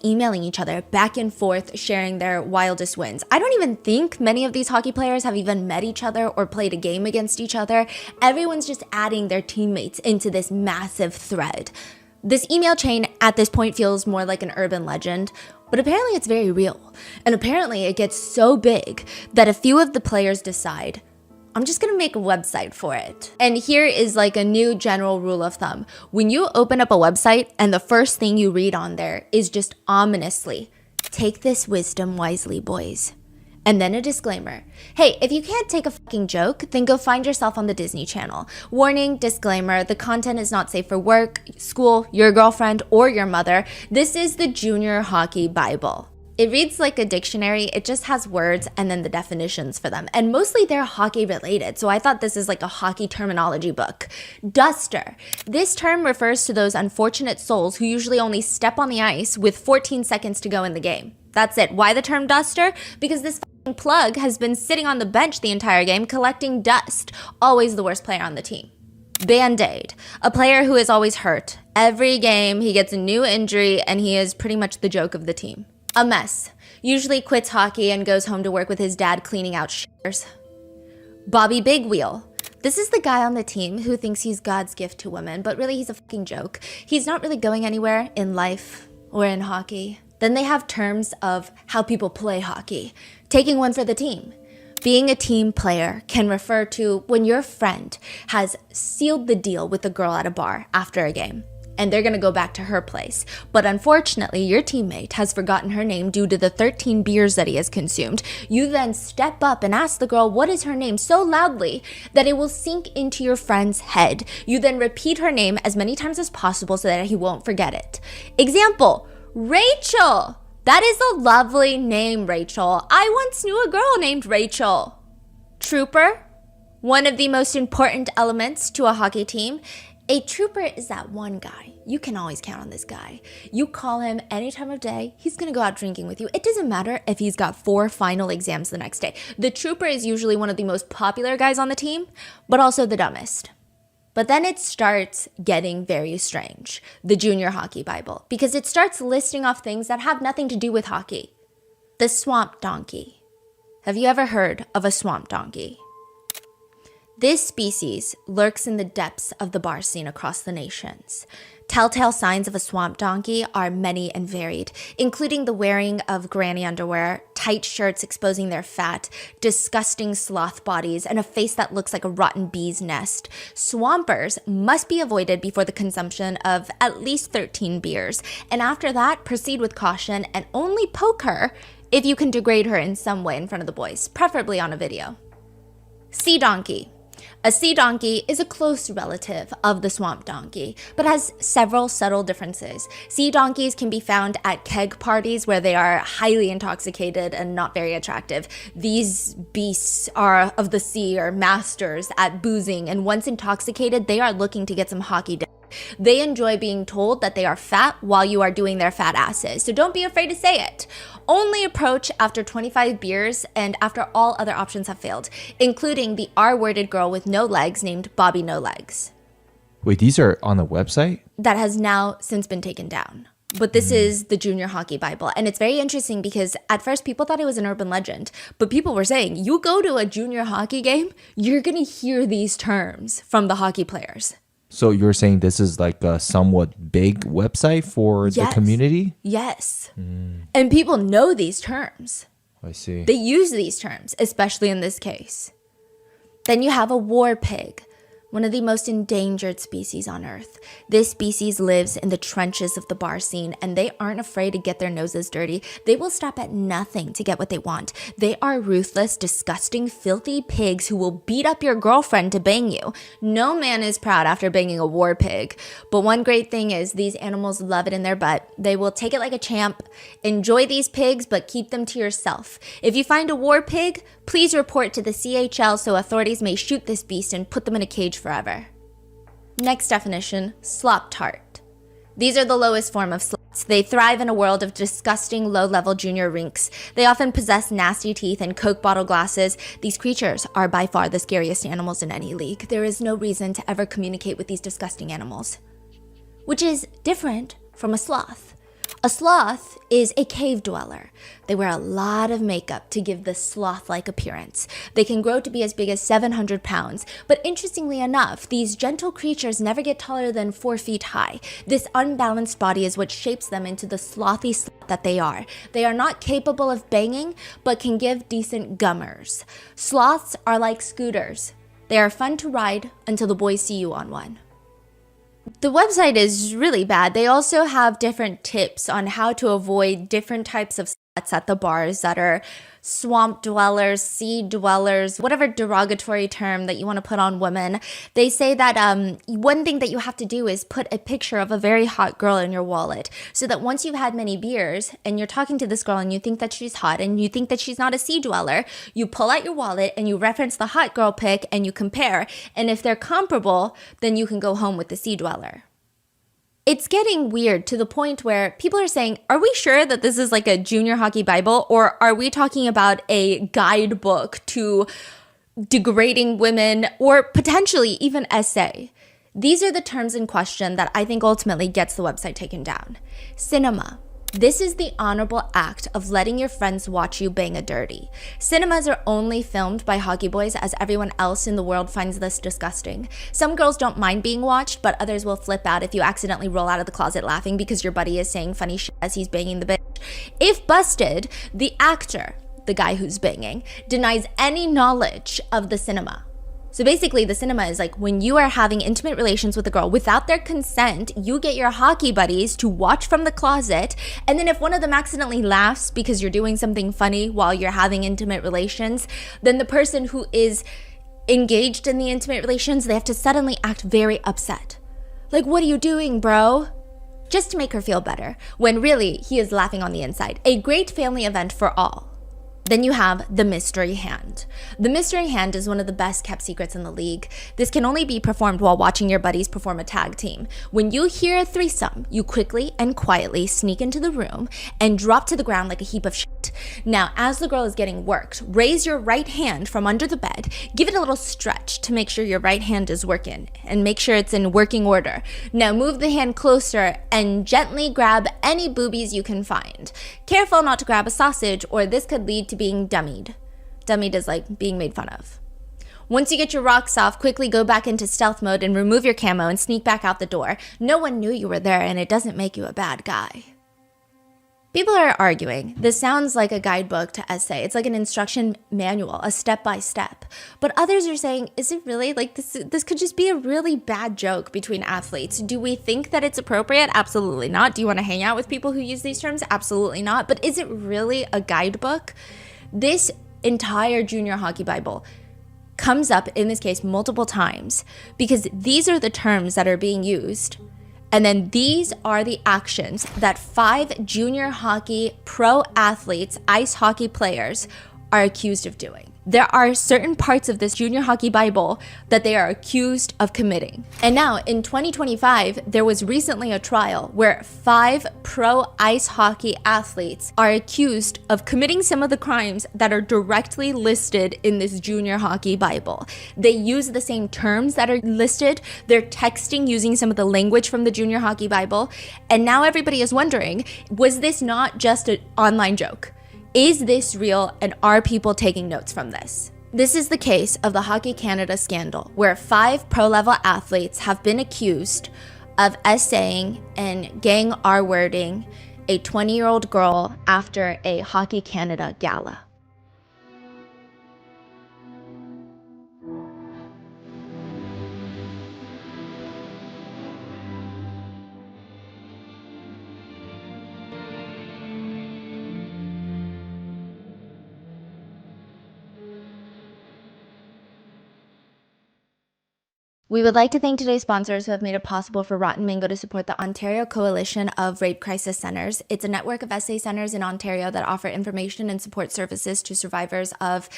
emailing each other back and forth, sharing their wildest wins. I don't even think many of these hockey players have even met each other or played a game against each other. Everyone's just adding their teammates into this massive thread. This email chain at this point feels more like an urban legend, but apparently it's very real. And apparently it gets so big that a few of the players decide, I'm just gonna make a website for it. And here is like a new general rule of thumb. When you open up a website and the first thing you read on there is just ominously, take this wisdom wisely, boys. And then a disclaimer. Hey, if you can't take a fucking joke, then go find yourself on the Disney Channel. Warning, disclaimer, the content is not safe for work, school, your girlfriend, or your mother. This is the Junior Hockey Bible. It reads like a dictionary. It just has words and then the definitions for them. And mostly they're hockey related. So I thought this is like a hockey terminology book. Duster. This term refers to those unfortunate souls who usually only step on the ice with 14 seconds to go in the game. That's it. Why the term duster? Because this fucking plug has been sitting on the bench the entire game collecting dust. Always the worst player on the team. Band-Aid. A player who is always hurt. Every game he gets a new injury and he is pretty much the joke of the team. A mess. Usually quits hockey and goes home to work with his dad cleaning out shitters. Bobby Big Wheel. This is the guy on the team who thinks he's God's gift to women, but really he's a fucking joke. He's not really going anywhere in life or in hockey. Then they have terms of how people play hockey. Taking one for the team. Being a team player can refer to when your friend has sealed the deal with a girl at a bar after a game, and they're gonna go back to her place. But unfortunately, your teammate has forgotten her name due to the 13 beers that he has consumed. You then step up and ask the girl what is her name so loudly that it will sink into your friend's head. You then repeat her name as many times as possible so that he won't forget it. Example, Rachel. That is a lovely name, Rachel. I once knew a girl named Rachel. Trooper. One of the most important elements to a hockey team. A trooper is that one guy. You can always count on this guy. You call him any time of day, he's gonna go out drinking with you. It doesn't matter if he's got 4 final exams the next day. The trooper is usually one of the most popular guys on the team, but also the dumbest. But then it starts getting very strange, the Junior Hockey Bible, because it starts listing off things that have nothing to do with hockey. The swamp donkey. Have you ever heard of a swamp donkey? This species lurks in the depths of the bar scene across the nations. Telltale signs of a swamp donkey are many and varied, including the wearing of granny underwear, tight shirts exposing their fat, disgusting sloth bodies, and a face that looks like a rotten bee's nest. Swampers must be avoided before the consumption of at least 13 beers, and after that, proceed with caution and only poke her if you can degrade her in some way in front of the boys, preferably on a video. Sea donkey. A sea donkey is a close relative of the swamp donkey, but has several subtle differences. Sea donkeys can be found at keg parties where they are highly intoxicated and not very attractive. These beasts are of the sea or masters at boozing, and once intoxicated, they are looking to get some hockey dick. They enjoy being told that they are fat while you are doing their fat asses, so don't be afraid to say it. Only approach after 25 beers and after all other options have failed, including the R-worded girl with no legs named Bobby No Legs. Wait, these are on the website? That has now since been taken down. But this is the Junior Hockey Bible. And it's very interesting because at first people thought it was an urban legend. But people were saying, you go to a junior hockey game, you're going to hear these terms from the hockey players. So you're saying this is like a somewhat big website for the community? Yes. And people know these terms. I see. They use these terms, especially in this case. Then you have a war pig, one of the most endangered species on Earth. This species lives in the trenches of the bar scene, and they aren't afraid to get their noses dirty. They will stop at nothing to get what they want. They are ruthless, disgusting, filthy pigs who will beat up your girlfriend to bang you. No man is proud after banging a war pig. But one great thing is these animals love it in their butt. They will take it like a champ. Enjoy these pigs, but keep them to yourself. If you find a war pig, please report to the CHL so authorities may shoot this beast and put them in a cage forever. Next definition, slop tart. These are the lowest form of sluts. They thrive in a world of disgusting low-level junior rinks. They often possess nasty teeth and Coke bottle glasses. These creatures are by far the scariest animals in any league. There is no reason to ever communicate with these disgusting animals. Which is different from a sloth. A sloth is a cave dweller. They wear a lot of makeup to give the sloth-like appearance. They can grow to be as big as 700 pounds, but interestingly enough, these gentle creatures never get taller than 4 feet high. This unbalanced body is what shapes them into the slothy slut that they are. They are not capable of banging, but can give decent gummers. Sloths are like scooters. They are fun to ride until the boys see you on one. The website is really bad. They also have different tips on how to avoid different types of sluts at the bars that are swamp dwellers, sea dwellers, whatever derogatory term that you want to put on women. They say that one thing that you have to do is put a picture of a very hot girl in your wallet so that once you've had many beers and you're talking to this girl and you think that she's hot and you think that she's not a sea dweller, you pull out your wallet and you reference the hot girl pic and you compare. And if they're comparable, then you can go home with the sea dweller. It's getting weird to the point where people are saying, are we sure that this is like a junior hockey Bible, or are we talking about a guidebook to degrading women, or potentially even essay? These are the terms in question that I think ultimately gets the website taken down. Cinema. This is the honorable act of letting your friends watch you bang a dirty. Cinemas are only filmed by hockey boys, as everyone else in the world finds this disgusting. Some girls don't mind being watched, but others will flip out if you accidentally roll out of the closet laughing because your buddy is saying funny shit as he's banging the bitch. If busted, the actor, the guy who's banging, denies any knowledge of the cinema. So basically, the cinema is like when you are having intimate relations with a girl without their consent, you get your hockey buddies to watch from the closet. And then if one of them accidentally laughs because you're doing something funny while you're having intimate relations, then the person who is engaged in the intimate relations, they have to suddenly act very upset. Like, what are you doing, bro? Just to make her feel better, when really he is laughing on the inside. A great family event for all. Then you have the mystery hand. The mystery hand is one of the best kept secrets in the league. This can only be performed while watching your buddies perform a tag team. When you hear a threesome, you quickly and quietly sneak into the room and drop to the ground like a heap of shit. Now, as the girl is getting worked, raise your right hand from under the bed, give it a little stretch to make sure your right hand is working and make sure it's in working order. Now move the hand closer and gently grab any boobies you can find. Careful not to grab a sausage, or this could lead to being dummied. Dummied is like being made fun of. Once you get your rocks off, quickly go back into stealth mode and remove your camo and sneak back out the door. No one knew you were there, and it doesn't make you a bad guy. People are arguing. This sounds like a guidebook to essay. It's like an instruction manual, a step-by-step. But others are saying, is it really? Like this could just be a really bad joke between athletes. Do we think that it's appropriate? Absolutely not. Do you want to hang out with people who use these terms? Absolutely not. But is it really a guidebook? This entire junior hockey Bible comes up, in this case, multiple times because these are the terms that are being used. And then these are the actions that 5 junior hockey pro athletes, ice hockey players, are accused of doing. There are certain parts of this junior hockey Bible that they are accused of committing. And now in 2025, there was recently a trial where 5 pro ice hockey athletes are accused of committing some of the crimes that are directly listed in this junior hockey Bible. They use the same terms that are listed. They're texting using some of the language from the junior hockey Bible. And now everybody is wondering, was this not just an online joke? Is this real, and are people taking notes from this? This is the case of the Hockey Canada scandal, where 5 pro-level athletes have been accused of essaying and gang R-wording a 20-year-old girl after a Hockey Canada gala. We would like to thank today's sponsors who have made it possible for Rotten Mango to support the Ontario Coalition of Rape Crisis Centres. It's a network of essay centres in Ontario that offer information and support services to survivors of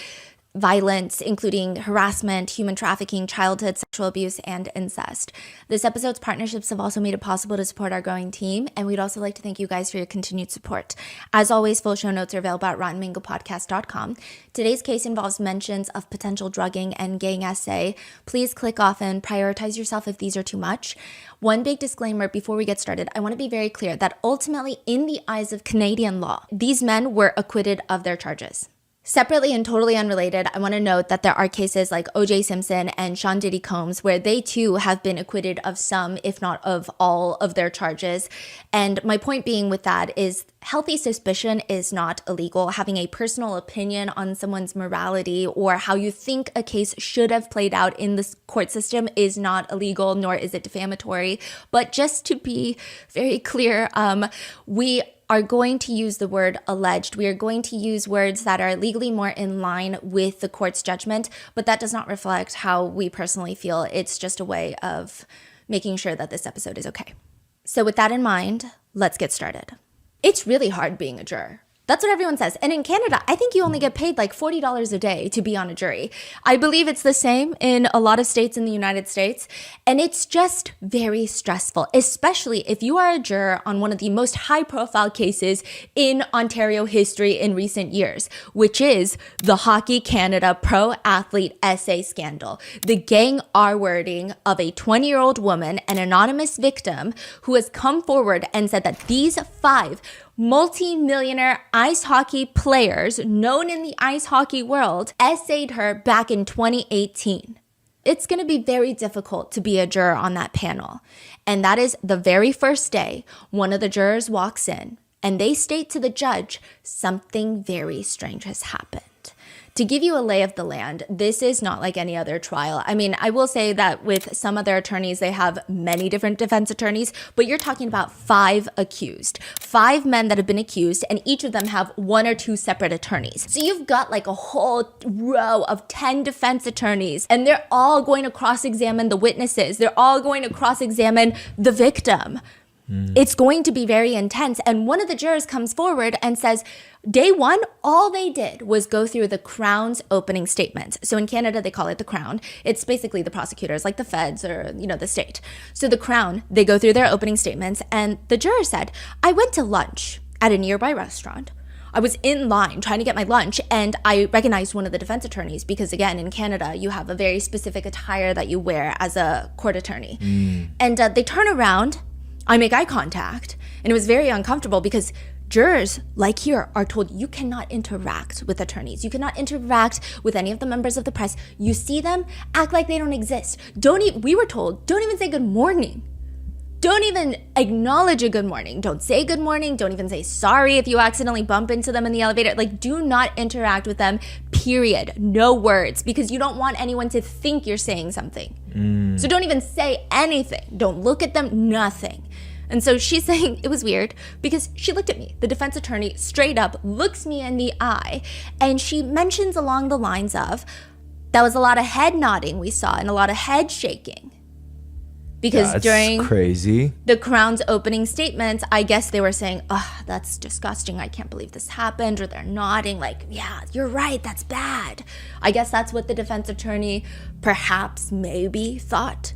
violence, including harassment, human trafficking, childhood sexual abuse, and incest. This episode's partnerships have also made it possible to support our growing team, and we'd also like to thank you guys for your continued support. As always, full show notes are available at rottenmangopodcast.com. Today's case involves mentions of potential drugging and gang essay. Please click off and prioritize yourself if these are too much. One big disclaimer before we get started, I want to be very clear that ultimately, in the eyes of Canadian law, these men were acquitted of their charges. Separately and totally unrelated, I want to note that there are cases like O.J. Simpson and Sean Diddy Combs where they too have been acquitted of some, if not of all, of their charges. And my point being with that is healthy suspicion is not illegal. Having a personal opinion on someone's morality or how you think a case should have played out in the court system is not illegal, nor is it defamatory. But just to be very clear, we are going to use the word alleged. We are going to use words that are legally more in line with the court's judgment, but that does not reflect how we personally feel. It's just a way of making sure that this episode is okay. So with that in mind, let's get started. It's really hard being a juror. That's what everyone says. And in Canada, I think you only get paid like $40 a day to be on a jury. I believe it's the same in a lot of states in the United States. And it's just very stressful, especially if you are a juror on one of the most high-profile cases in Ontario history in recent years, which is the Hockey Canada pro athlete essay scandal. The gang R-wording of a 20-year-old woman, an anonymous victim, who has come forward and said that these 5 multi-millionaire ice hockey players known in the ice hockey world essayed her back in 2018. It's going to be very difficult to be a juror on that panel. And that is the very first day, one of the jurors walks in and they state to the judge, something very strange has happened. To give you a lay of the land, this is not like any other trial. I mean, I will say that with some other attorneys, they have many different defense attorneys, but you're talking about 5 accused, 5 men that have been accused, and each of them have 1 or 2 separate attorneys. So you've got like a whole row of 10 defense attorneys, and they're all going to cross-examine the witnesses. They're all going to cross-examine the victim. It's going to be very intense. And one of the jurors comes forward and says, day 1, all they did was go through the Crown's opening statements. So in Canada, they call it the Crown. It's basically the prosecutors, like the feds or, the state. So the Crown, they go through their opening statements. And the juror said, I went to lunch at a nearby restaurant. I was in line trying to get my lunch, and I recognized one of the defense attorneys because, again, in Canada, you have a very specific attire that you wear as a court attorney. And they turn around. I make eye contact, and it was very uncomfortable because jurors, like here, are told you cannot interact with attorneys. You cannot interact with any of the members of the press. You see them, act like they don't exist. We were told, don't even say good morning. Don't even acknowledge a good morning. Don't say good morning. Don't even say sorry if you accidentally bump into them in the elevator. Like, do not interact with them, period. No words, because you don't want anyone to think you're saying something. So don't even say anything. Don't look at them, nothing. And so she's saying it was weird because she looked at me. The defense attorney straight up looks me in the eye, and she mentions along the lines of, that was a lot of head nodding we saw and a lot of head shaking. Because that's during crazy. The Crown's opening statements, I guess they were saying, oh, that's disgusting. I can't believe this happened. Or they're nodding like, yeah, you're right. That's bad. I guess that's what the defense attorney perhaps maybe thought.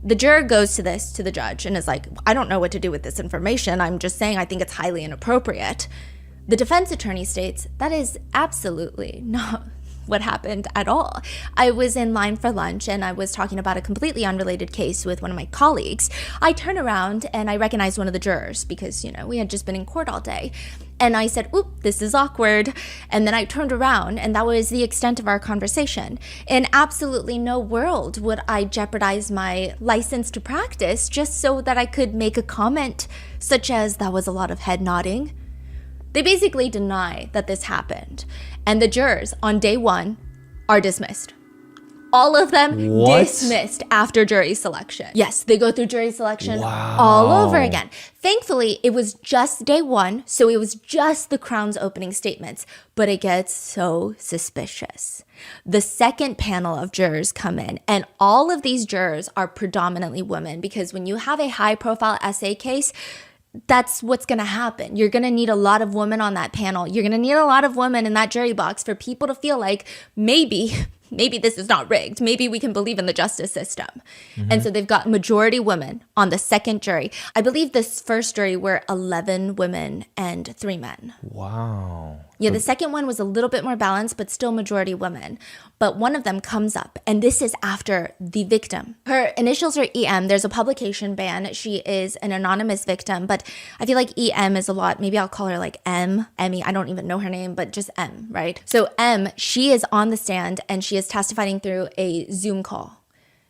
The juror goes to the judge and is like, I don't know what to do with this information. I'm just saying I think it's highly inappropriate. The defense attorney states that is absolutely not what happened at all. I was in line for lunch and I was talking about a completely unrelated case with one of my colleagues. I turn around and I recognize one of the jurors because, we had just been in court all day. And I said, oop, this is awkward. And then I turned around and that was the extent of our conversation. In absolutely no world would I jeopardize my license to practice just so that I could make a comment such as that was a lot of head nodding. They basically deny that this happened. And the jurors on day 1 are dismissed. All of them dismissed after jury selection. Yes, they go through jury selection all over again. Thankfully, it was just day 1, so it was just the Crown's opening statements. But it gets so suspicious. The second panel of jurors come in, and all of these jurors are predominantly women because when you have a high-profile essay case, that's what's going to happen. You're going to need a lot of women on that panel. You're going to need a lot of women in that jury box for people to feel like maybe this is not rigged. Maybe we can believe in the justice system. And so they've got majority women on the second jury. I believe this first jury were 11 women and 3 men. Wow. Yeah, the second one was a little bit more balanced, but still majority women. But one of them comes up, and this is after the victim. Her initials are EM. There's a publication ban. She is an anonymous victim, but I feel like EM is a lot. Maybe I'll call her like Emmy. I don't even know her name, but just M, right? So M, she is on the stand, and she is testifying through a Zoom call.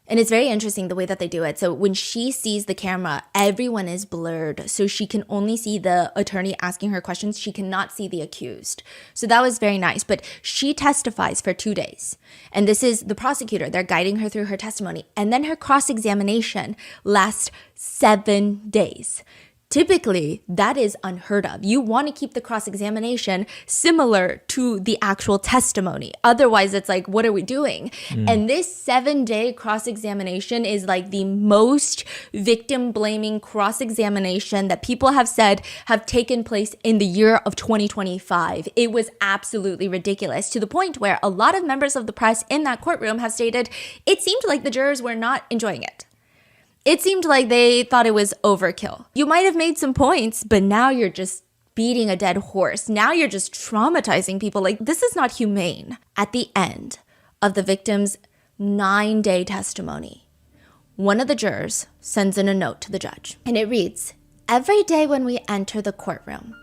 And it's very interesting the way that they do it. So when she sees the camera, everyone is blurred. So she can only see the attorney asking her questions. She cannot see the accused. So that was very nice. But she testifies for 2 days. And this is the prosecutor. They're guiding her through her testimony. And then her cross-examination lasts 7 days. Typically, that is unheard of. You want to keep the cross-examination similar to the actual testimony. Otherwise, it's like, what are we doing? And this 7-day cross-examination is like the most victim-blaming cross-examination that people have said have taken place in the year of 2025. It was absolutely ridiculous, to the point where a lot of members of the press in that courtroom have stated it seemed like the jurors were not enjoying it. It seemed like they thought it was overkill. You might have made some points, but now you're just beating a dead horse. Now you're just traumatizing people. Like, this is not humane. At the end of the victim's 9-day testimony, one of the jurors sends in a note to the judge, and it reads, "Every day when we enter the courtroom,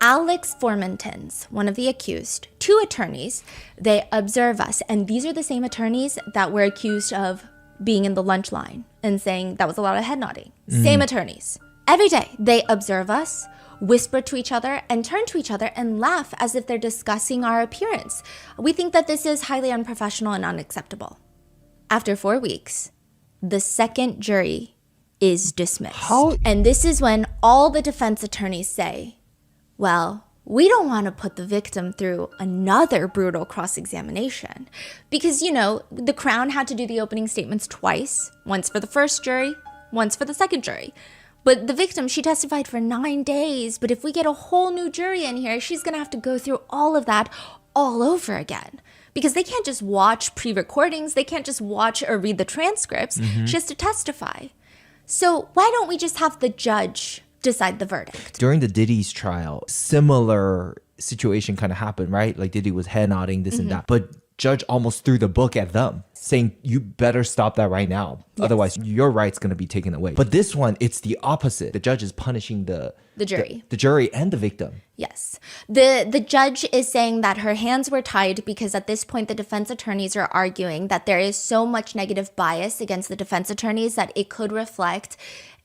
Alex Formentons, one of the accused, 2 attorneys, they observe us." And these are the same attorneys that were accused of being in the lunch line and saying that was a lot of head nodding. Same attorneys. Every day, they observe us, whisper to each other, and turn to each other and laugh as if they're discussing our appearance. We think that this is highly unprofessional and unacceptable. After 4 weeks, the second jury is dismissed. How? And this is when all the defense attorneys say, well, we don't want to put the victim through another brutal cross-examination because, you know, the Crown had to do the opening statements twice, once for the first jury, once for the second jury. But the victim, she testified for 9 days. But if we get a whole new jury in here, she's going to have to go through all of that all over again because they can't just watch pre-recordings. They can't just watch or read the transcripts. She has to testify. So why don't we just have the judge decide the verdict? During the Diddy's trial, similar situation kind of happened, right? Like Diddy was head nodding, this and that. But judge almost threw the book at them, saying, you better stop that right now. Yes. Otherwise, your right's going to be taken away. But this one, it's the opposite. The judge is punishing the jury. The jury and the victim. Yes. The judge is saying that her hands were tied because at this point, the defense attorneys are arguing that there is so much negative bias against the defense attorneys that it could reflect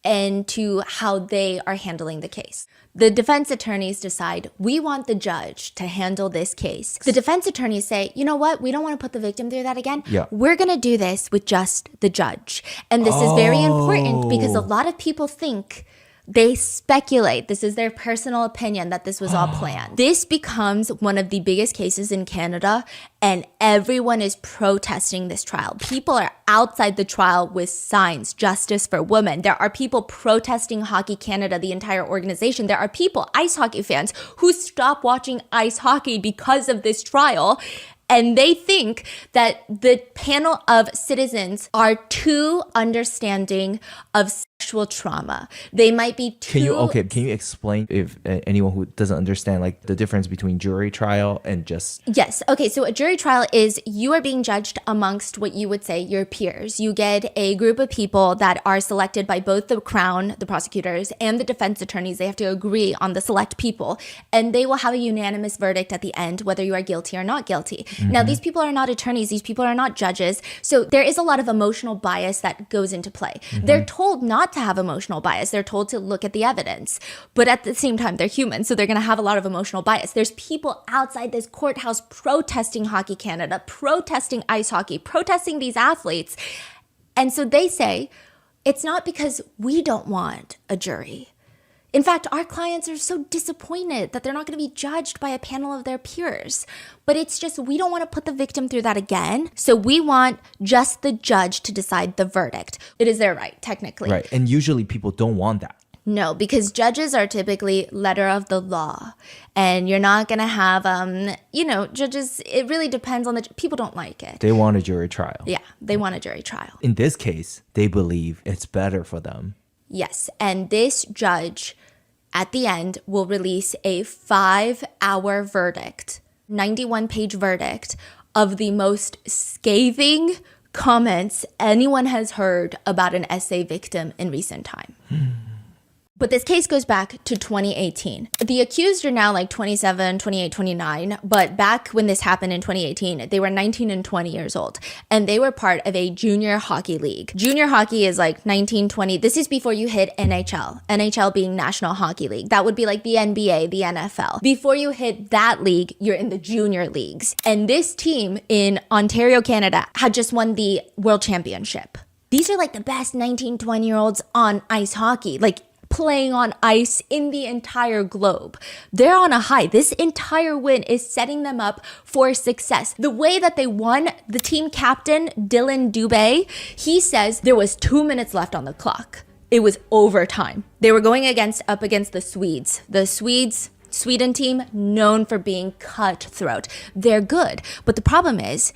into how they are handling the case. The defense attorneys decide, we want the judge to handle this case. The defense attorneys say, you know what? We don't want to put the victim through that again. Yeah. We're going to do this with just the judge. And this is very important because a lot of people think, they speculate, this is their personal opinion, that this was all planned. This becomes one of the biggest cases in Canada, and everyone is protesting this trial. People are outside the trial with signs, justice for women. There are people protesting Hockey Canada, the entire organization. There are people, ice hockey fans, who stop watching ice hockey because of this trial. And they think that the panel of citizens are too understanding of sexual trauma. They might be too... Can you explain, if anyone who doesn't understand, like the difference between jury trial and just... Yes. Okay. So a jury trial is you are being judged amongst what you would say your peers. You get a group of people that are selected by both the Crown, the prosecutors, and the defense attorneys. They have to agree on the select people, and they will have a unanimous verdict at the end, whether you are guilty or not guilty. Now, these people are not attorneys. These people are not judges. So there is a lot of emotional bias that goes into play. They're told not to have emotional bias. They're told to look at the evidence. But at the same time, they're human. So they're going to have a lot of emotional bias. There's people outside this courthouse protesting Hockey Canada, protesting ice hockey, protesting these athletes. And so they say, it's not because we don't want a jury. In fact, our clients are so disappointed that they're not going to be judged by a panel of their peers. But it's just, we don't want to put the victim through that again. So we want just the judge to decide the verdict. It is their right, technically. Right. And usually people don't want that. No, because judges are typically letter of the law. And you're not going to have, judges, it really depends on people don't like it. They want a jury trial. Yeah, they want a jury trial. In this case, they believe it's better for them. Yes, and this judge at the end will release a 5-hour verdict, 91-page verdict of the most scathing comments anyone has heard about an SA victim in recent time. But this case goes back to 2018. The accused are now like 27, 28, 29. But back when this happened in 2018, they were 19 and 20 years old. And they were part of a junior hockey league. Junior hockey is like 19, 20. This is before you hit NHL. NHL being National Hockey League. That would be like the NBA, the NFL. Before you hit that league, you're in the junior leagues. And this team in Ontario, Canada had just won the World Championship. These are like the best 19, 20-year-olds on ice hockey. Like, playing on ice in the entire globe. They're on a high. This entire win is setting them up for success. The way that they won, the team captain, Dylan Dubé, he says there was 2 minutes left on the clock. It was overtime. They were going up against the Swedes. The Sweden team, known for being cutthroat. They're good. But the problem is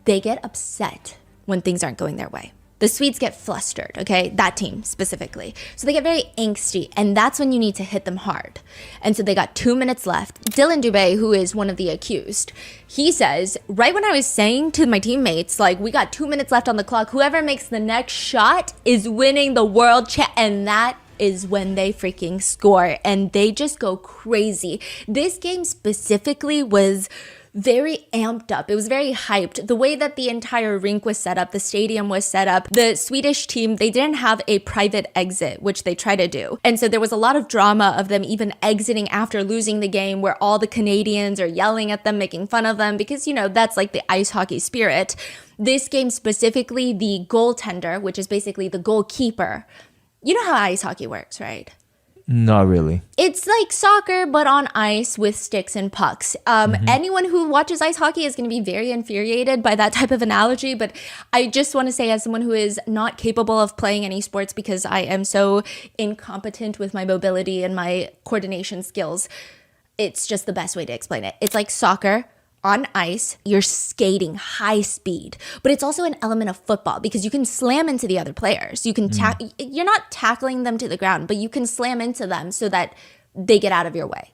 they get upset when things aren't going their way. The Swedes get flustered, okay? That team specifically. So they get very angsty, and that's when you need to hit them hard. And so they got 2 minutes left. Dylan Dubé, who is one of the accused, he says, right when I was saying to my teammates, like, we got 2 minutes left on the clock, whoever makes the next shot is winning the world and that is when they freaking score, and they just go crazy. This game specifically was very amped up. It was very hyped. The way that the entire rink was set up, the stadium was set up, the Swedish team, they didn't have a private exit, which they try to do. And so there was a lot of drama of them even exiting after losing the game, where all the Canadians are yelling at them, making fun of them, because, that's like the ice hockey spirit. This game specifically, the goaltender, which is basically the goalkeeper. You know how ice hockey works, right? Not really. It's like soccer, but on ice with sticks and pucks. Anyone who watches ice hockey is going to be very infuriated by that type of analogy. But I just want to say, as someone who is not capable of playing any sports because I am so incompetent with my mobility and my coordination skills, it's just the best way to explain it. It's like soccer. On ice, you're skating high speed, but it's also an element of football because you can slam into the other players. You can you're not tackling them to the ground, but you can slam into them so that they get out of your way.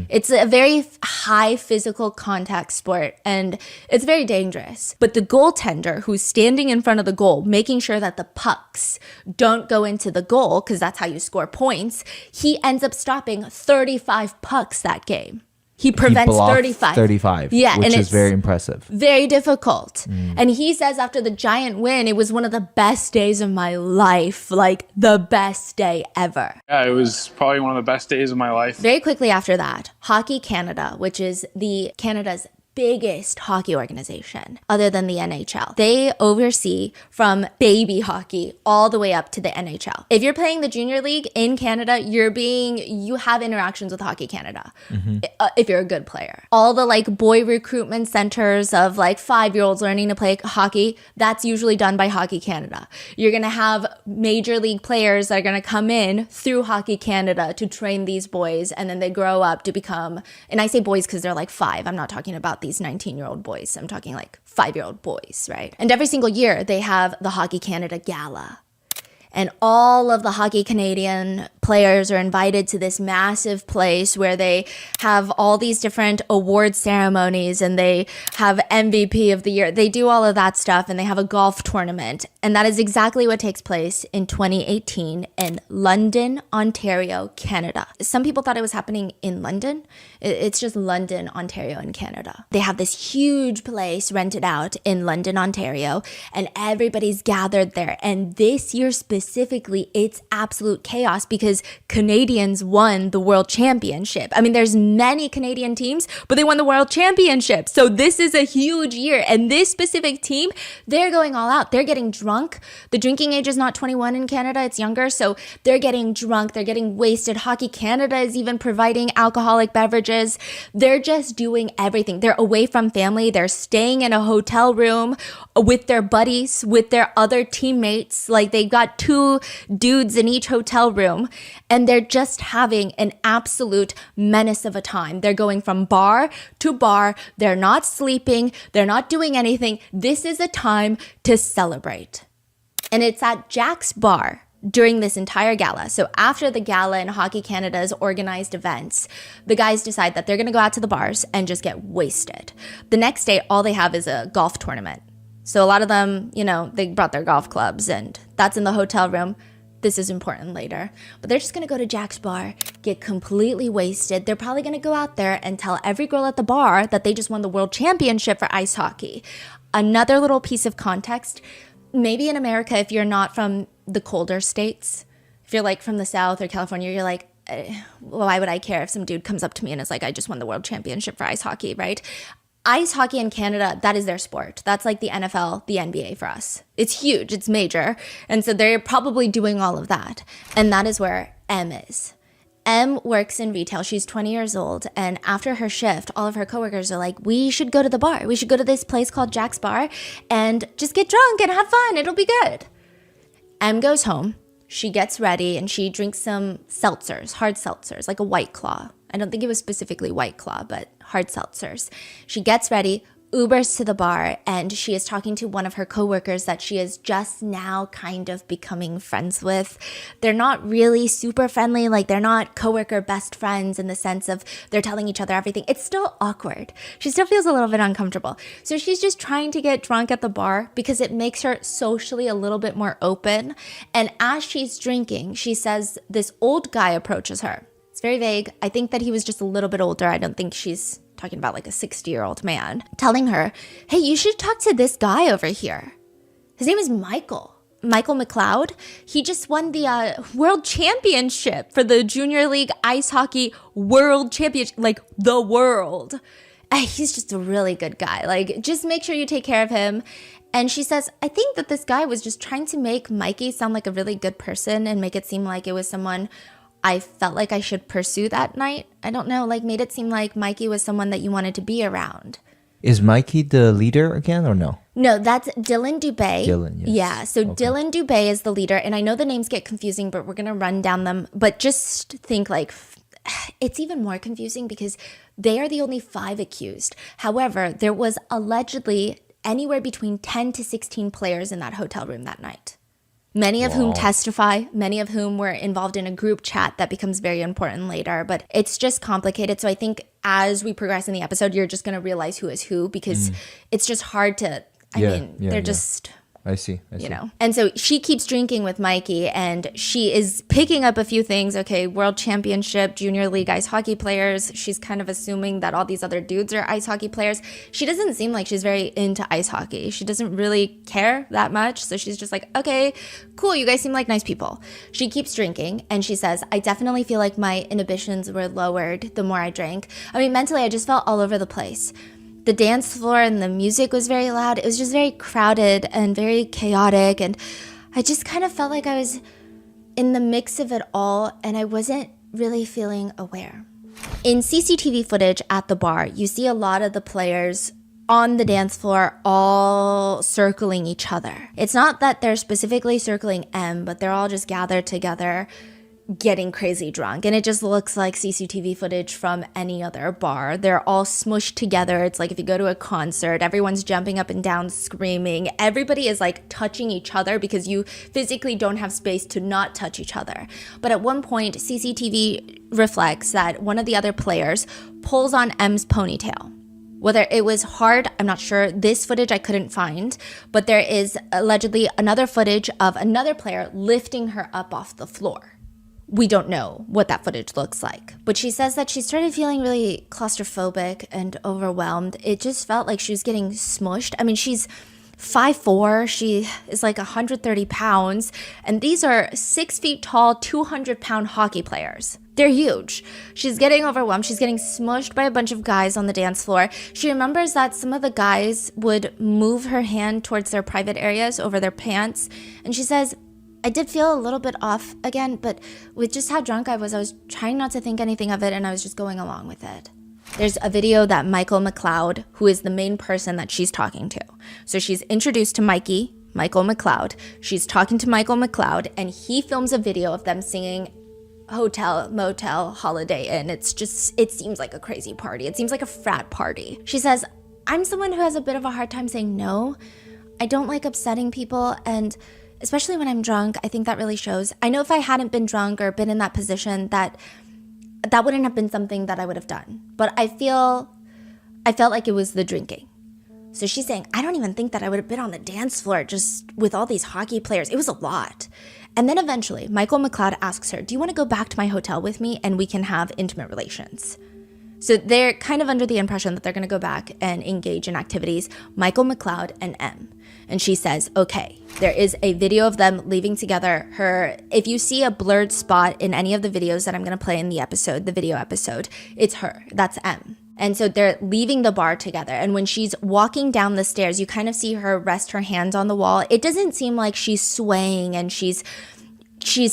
It's a very high physical contact sport, and it's very dangerous. But the goaltender who's standing in front of the goal, making sure that the pucks don't go into the goal, because that's how you score points, he ends up stopping 35 pucks that game. He prevents 35. Yeah, which is very impressive. Very difficult. And he says after the giant win, it was one of the best days of my life, like the best day ever. Yeah, it was probably one of the best days of my life. Very quickly after that, Hockey Canada, which is Canada's biggest hockey organization other than the NHL. They oversee from baby hockey all the way up to the NHL. If you're playing the junior league in Canada, you have interactions with Hockey Canada if you're a good player. All the like boy recruitment centers of like 5-year-olds learning to play hockey, that's usually done by Hockey Canada. You're going to have major league players that are going to come in through Hockey Canada to train these boys, and then they grow up to become, and I say boys because they're like 5. I'm not talking about these 19-year-old boys. I'm talking like 5-year-old boys, right? And every single year they have the Hockey Canada Gala. And all of the Hockey Canadian players are invited to this massive place where they have all these different award ceremonies, and they have MVP of the year. They do all of that stuff, and they have a golf tournament. And that is exactly what takes place in 2018 in London, Ontario, Canada. Some people thought it was happening in London. It's just London, Ontario, in Canada. They have this huge place rented out in London, Ontario, and everybody's gathered there. And this year specifically, it's absolute chaos because Canadians won the World Championship. I mean, there's many Canadian teams, but they won the World Championship. So this is a huge year. And this specific team, they're going all out. They're getting drunk. The drinking age is not 21 in Canada, it's younger. So they're getting drunk. They're getting wasted. Hockey Canada is even providing alcoholic beverages. They're just doing everything. They're away from family. They're staying in a hotel room with their buddies, with their other teammates. Like, they got 2 dudes in each hotel room. and they're just having an absolute menace of a time. They're going from bar to bar. They're not sleeping. They're not doing anything. This is a time to celebrate. And it's at Jack's bar during this entire gala. So after the gala and Hockey Canada's organized events, the guys decide that they're going to go out to the bars and just get wasted. The next day, all they have is a golf tournament. So a lot of them, they brought their golf clubs, and that's in the hotel room. This is important later. But they're just going to go to Jack's bar, get completely wasted. They're probably going to go out there and tell every girl at the bar that they just won the world championship for ice hockey. Another little piece of context, maybe in America, if you're not from the colder states, if you're like from the South or California, you're like, why would I care if some dude comes up to me and is like, I just won the world championship for ice hockey, right? Ice hockey in Canada, that is their sport. That's like the NFL, the NBA for us. It's huge, it's major. And so they're probably doing all of that. And that is where M is. M works in retail. She's 20 years old. And after her shift, all of her coworkers are like, we should go to the bar. We should go to this place called Jack's Bar and just get drunk and have fun. It'll be good. M goes home. She gets ready and she drinks some seltzers, hard seltzers, like a White Claw. I don't think it was specifically White Claw, but hard seltzers. She gets ready, Ubers to the bar, and she is talking to one of her coworkers that she is just now kind of becoming friends with. They're not really super friendly, like they're not coworker best friends in the sense of they're telling each other everything. It's still awkward. She still feels a little bit uncomfortable. So she's just trying to get drunk at the bar because it makes her socially a little bit more open. And as she's drinking, she says this old guy approaches her. It's very vague. I think that he was just a little bit older. I don't think she's talking about like a 60-year-old man, telling her, hey, you should talk to this guy over here. His name is Michael McLeod. He just won the world championship for the Junior League Ice Hockey World Championship, like the world. He's just a really good guy. Like, just make sure you take care of him. And she says, I think that this guy was just trying to make Mikey sound like a really good person and make it seem like it was someone I felt like I should pursue that night. I don't know, like made it seem like Mikey was someone that you wanted to be around. Is Mikey the leader again or no? No, that's Dylan Dubé. Dylan, yes. Yeah, so okay. Dylan Dubé is the leader. And I know the names get confusing, but we're going to run down them. But just think like, it's even more confusing because they are the only 5 accused. However, there was allegedly anywhere between 10 to 16 players in that hotel room that night. Many of whom testify, many of whom were involved in a group chat that becomes very important later. But it's just complicated. So I think as we progress in the episode, you're just going to realize who is who because it's just hard to, they're just... I see. And so she keeps drinking with Mikey and she is picking up a few things. Okay, world championship, junior league ice hockey players. She's kind of assuming that all these other dudes are ice hockey players. She doesn't seem like she's very into ice hockey. She doesn't really care that much. So she's just like, okay, cool. You guys seem like nice people. She keeps drinking and she says, I definitely feel like my inhibitions were lowered the more I drank. I mean, mentally, I just felt all over the place. The dance floor and the music was very loud. It was just very crowded and very chaotic. And I just kind of felt like I was in the mix of it all and I wasn't really feeling aware. In CCTV footage at the bar, you see a lot of the players on the dance floor all circling each other. It's not that they're specifically circling M, but they're all just gathered together getting crazy drunk, and it just looks like CCTV footage from any other bar. They're all smushed together. It's like if you go to a concert, everyone's jumping up and down screaming. Everybody is like touching each other because you physically don't have space to not touch each other. But at one point, CCTV reflects that one of the other players pulls on M's ponytail. Whether it was hard, I'm not sure. This footage I couldn't find, but there is allegedly another footage of another player lifting her up off the floor. We don't know what that footage looks like. But she says that she started feeling really claustrophobic and overwhelmed. It just felt like she was getting smushed. I mean, she's 5'4". She is like 130 pounds. And these are 6 feet tall, 200-pound hockey players. They're huge. She's getting overwhelmed. She's getting smushed by a bunch of guys on the dance floor. She remembers that some of the guys would move her hand towards their private areas over their pants. And she says, I did feel a little bit off again, but with just how drunk I was trying not to think anything of it, and I was just going along with it. There's a video that Michael McLeod, who is the main person that she's talking to. So she's introduced to Michael McLeod. She's talking to Michael McLeod, and he films a video of them singing hotel, motel, Holiday Inn. It seems like a crazy party. It seems like a frat party. She says, I'm someone who has a bit of a hard time saying no. I don't like upsetting people, and especially when I'm drunk, I think that really shows. I know if I hadn't been drunk or been in that position, that wouldn't have been something that I would have done. But I felt like it was the drinking. So she's saying, I don't even think that I would have been on the dance floor just with all these hockey players. It was a lot. And then eventually, Michael McLeod asks her, do you want to go back to my hotel with me and we can have intimate relations? So they're kind of under the impression that they're going to go back and engage in activities, Michael McLeod and M. And she says, okay, there is a video of them leaving together. If you see a blurred spot in any of the videos that I'm going to play in the video episode, it's her. That's M. And so they're leaving the bar together. And when she's walking down the stairs, you kind of see her rest her hands on the wall. It doesn't seem like she's swaying and she's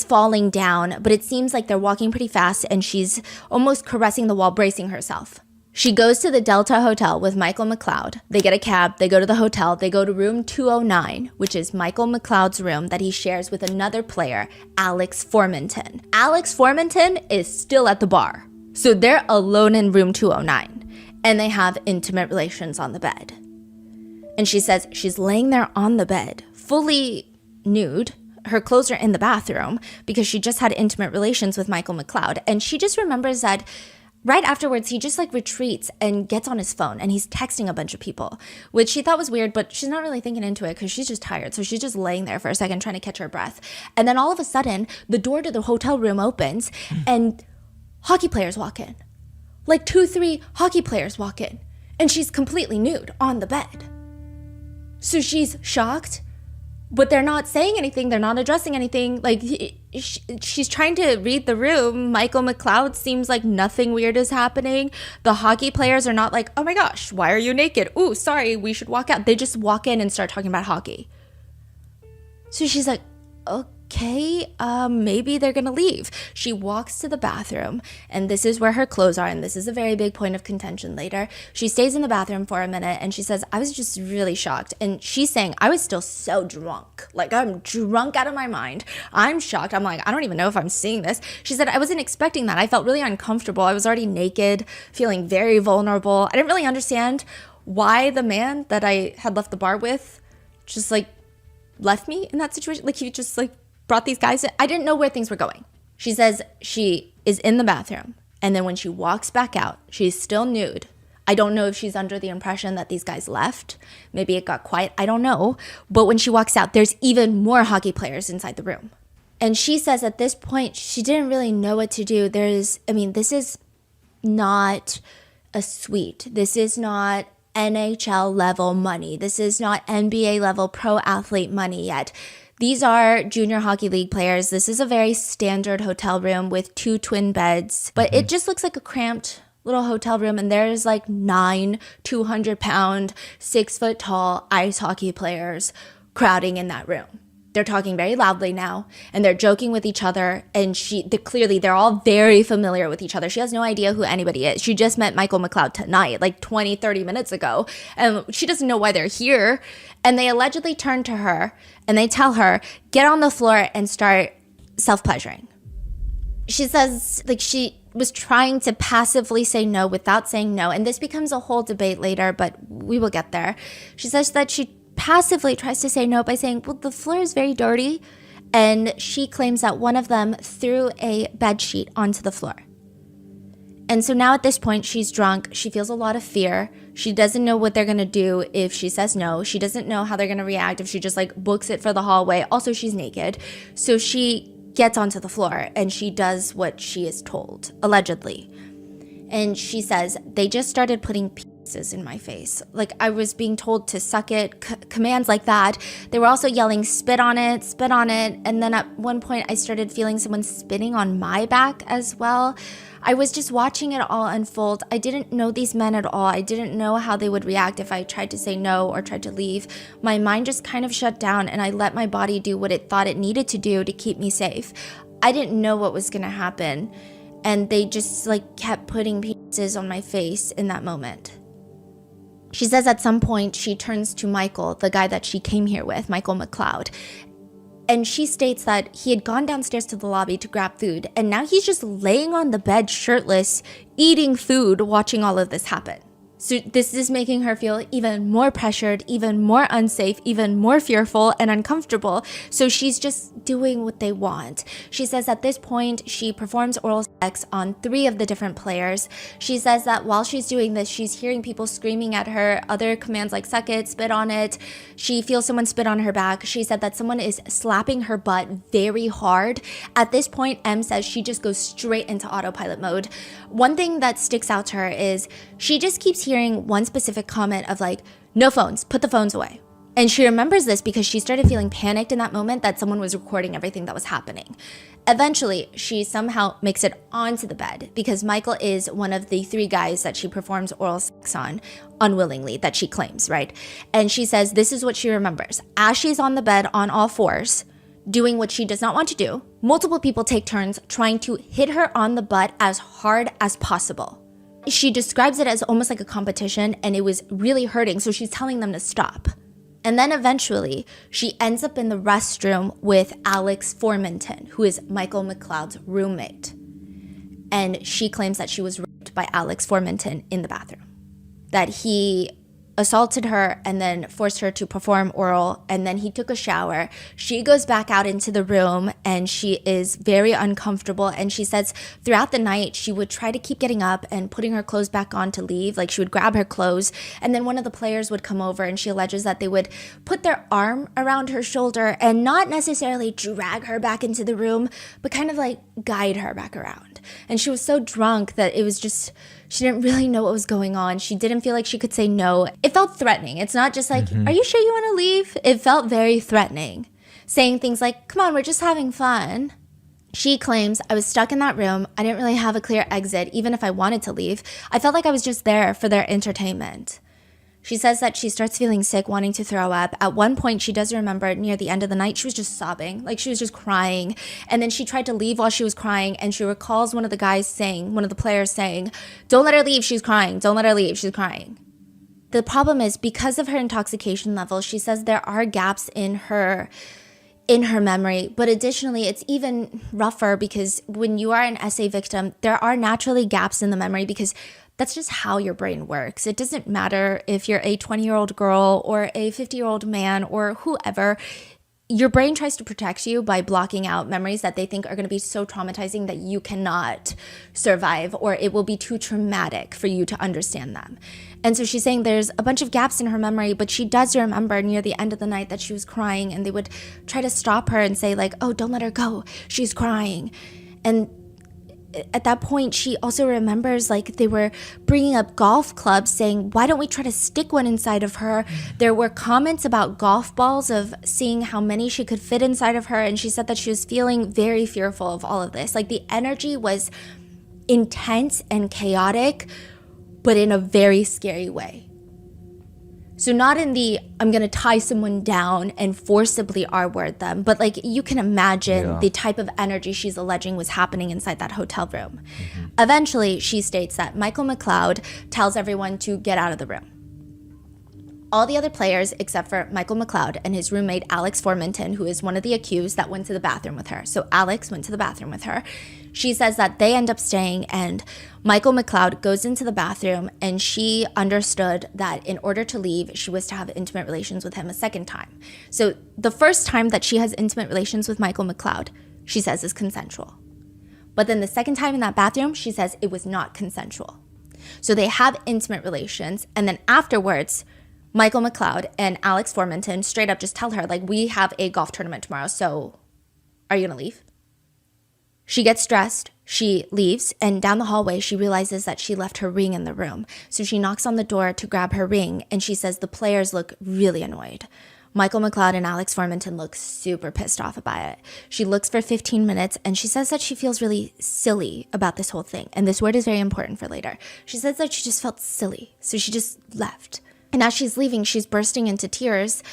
falling down, but it seems like they're walking pretty fast and she's almost caressing the wall, bracing herself. She goes to the Delta Hotel with Michael McLeod. They get a cab, they go to the hotel, they go to room 209, which is Michael McLeod's room that he shares with another player, Alex Formanton. Alex Formanton is still at the bar. So they're alone in room 209 and they have intimate relations on the bed. And she says she's laying there on the bed, fully nude. Her clothes are in the bathroom because she just had intimate relations with Michael McLeod. And she just remembers that right afterwards, he just retreats and gets on his phone and he's texting a bunch of people, which she thought was weird, but she's not really thinking into it because she's just tired. So she's just laying there for a second trying to catch her breath. And then all of a sudden, the door to the hotel room opens and hockey players walk in. 2-3 hockey players walk in. And she's completely nude on the bed. So she's shocked, but they're not saying anything. They're not addressing anything. She's trying to read the room. Michael McLeod seems like nothing weird is happening. The hockey players are not like, oh my gosh, why are you naked? Ooh, sorry, we should walk out. They just walk in and start talking about hockey. So she's like, okay, maybe they're gonna leave. She walks to the bathroom, and this is where her clothes are, and this is a very big point of contention later. She stays in the bathroom for a minute, and she says, I was just really shocked. And she's saying, I was still so drunk. I'm drunk out of my mind. I'm shocked. I'm like, I don't even know if I'm seeing this. She said, I wasn't expecting that. I felt really uncomfortable. I was already naked, feeling very vulnerable. I didn't really understand why the man that I had left the bar with just left me in that situation. He just brought these guys in. I didn't know where things were going. She says she is in the bathroom, and then when she walks back out, she's still nude. I don't know if she's under the impression that these guys left. Maybe it got quiet. I don't know. But when she walks out, there's even more hockey players inside the room. And she says at this point, she didn't really know what to do. This is not a suite. This is not NHL level money. This is not NBA level pro athlete money yet. These are junior hockey league players. This is a very standard hotel room with 2 twin beds, but it just looks like a cramped little hotel room. And there's 9 200-pound, 6-foot-tall ice hockey players crowding in that room. They're talking very loudly now, and they're joking with each other. And clearly they're all very familiar with each other. She has no idea who anybody is. She just met Michael McLeod tonight, 20, 30 minutes ago. And she doesn't know why they're here. And they allegedly turn to her and they tell her, get on the floor and start self-pleasuring. She says she was trying to passively say no without saying no. And this becomes a whole debate later, but we will get there. She says that she passively tries to say no by saying, well, the floor is very dirty. And she claims that one of them threw a bed sheet onto the floor. And so now at this point, she's drunk. She feels a lot of fear. She doesn't know what they're going to do if she says no. She doesn't know how they're going to react if she just books it for the hallway. Also, she's naked. So she gets onto the floor and she does what she is told, allegedly. And she says, they just started putting pieces in my face. I was being told to suck it, commands like that. They were also yelling, spit on it, spit on it. And then at one point I started feeling someone spitting on my back as well. I was just watching it all unfold. I didn't know these men at all. I didn't know how they would react if I tried to say no or tried to leave. My mind just kind of shut down and I let my body do what it thought it needed to do to keep me safe. I didn't know what was going to happen. And they just kept putting pieces on my face in that moment. She says at some point she turns to Michael, the guy that she came here with, Michael McLeod. And she states that he had gone downstairs to the lobby to grab food, and now he's just laying on the bed shirtless, eating food, watching all of this happen. So this is making her feel even more pressured, even more unsafe, even more fearful and uncomfortable. So she's just doing what they want. She says at this point, she performs oral sex on 3 of the different players. She says that while she's doing this, she's hearing people screaming at her, other commands like suck it, spit on it. She feels someone spit on her back. She said that someone is slapping her butt very hard. At this point, M says she just goes straight into autopilot mode. One thing that sticks out to her is she just keeps hearing one specific comment of like, no phones, put the phones away. And she remembers this because she started feeling panicked in that moment that someone was recording everything that was happening. Eventually, she somehow makes it onto the bed because Michael is one of the 3 guys that she performs oral sex on unwillingly, that she claims, right? And she says this is what she remembers. As she's on the bed on all fours, doing what she does not want to do, multiple people take turns trying to hit her on the butt as hard as possible. She describes it as almost like a competition, and it was really hurting, so she's telling them to stop. And then eventually, she ends up in the restroom with Alex Formenton, who is Michael McLeod's roommate. And she claims that she was raped by Alex Formenton in the bathroom. That he assaulted her and then forced her to perform oral, and then he took a shower. She goes back out into the room and she is very uncomfortable, and she says throughout the night she would try to keep getting up and putting her clothes back on to leave. Like she would grab her clothes, and then one of the players would come over and she alleges that they would put their arm around her shoulder and not necessarily drag her back into the room, but kind of like guide her back around. And she was so drunk that it was just, she didn't really know what was going on. She didn't feel like she could say no. It felt threatening. It's not just like, are you sure you want to leave? It felt very threatening. Saying things like, come on, we're just having fun. She claims, I was stuck in that room. I didn't really have a clear exit, even if I wanted to leave. I felt like I was just there for their entertainment. She says that she starts feeling sick, wanting to throw up. At one point, she does remember near the end of the night, she was just sobbing, like she was just crying. And then she tried to leave while she was crying, and she recalls one of the players saying, don't let her leave, she's crying. Don't let her leave, she's crying. The problem is, because of her intoxication level, she says there are gaps in her memory. But additionally, it's even rougher because when you are an SA victim, there are naturally gaps in the memory because that's just how your brain works. It doesn't matter if you're a 20-year-old girl or a 50-year-old man or whoever. Your brain tries to protect you by blocking out memories that they think are going to be so traumatizing that you cannot survive, or it will be too traumatic for you to understand them. And so she's saying there's a bunch of gaps in her memory, but she does remember near the end of the night that she was crying, and they would try to stop her and say like, oh, don't let her go, she's crying. And at that point, she also remembers like they were bringing up golf clubs saying, why don't we try to stick one inside of her? There were comments about golf balls of seeing how many she could fit inside of her. And she said that she was feeling very fearful of all of this. Like the energy was intense and chaotic, but in a very scary way. So not in the, I'm going to tie someone down and forcibly R-word them, but like you can imagine the type of energy she's alleging was happening inside that hotel room. Eventually, she states that Michael McLeod tells everyone to get out of the room. All the other players, except for Michael McLeod and his roommate Alex Formenton, who is one of the accused that went to the bathroom with her. So Alex went to the bathroom with her. She says that they end up staying, and Michael McLeod goes into the bathroom, and she understood that in order to leave, she was to have intimate relations with him a second time. So the first time that she has intimate relations with Michael McLeod, she says is consensual. But then the second time in that bathroom, she says it was not consensual. So they have intimate relations, and then afterwards, Michael McLeod and Alex Formenton straight up just tell her, like, we have a golf tournament tomorrow, so are you gonna leave? She gets dressed, she leaves, and down the hallway, she realizes that she left her ring in the room. So she knocks on the door to grab her ring, and she says the players look really annoyed. Michael McLeod and Alex Formenton look super pissed off about it. She looks for 15 minutes, and she says that she feels really silly about this whole thing. And this word is very important for later. She says that she just felt silly, so she just left. And as she's leaving, she's bursting into tears.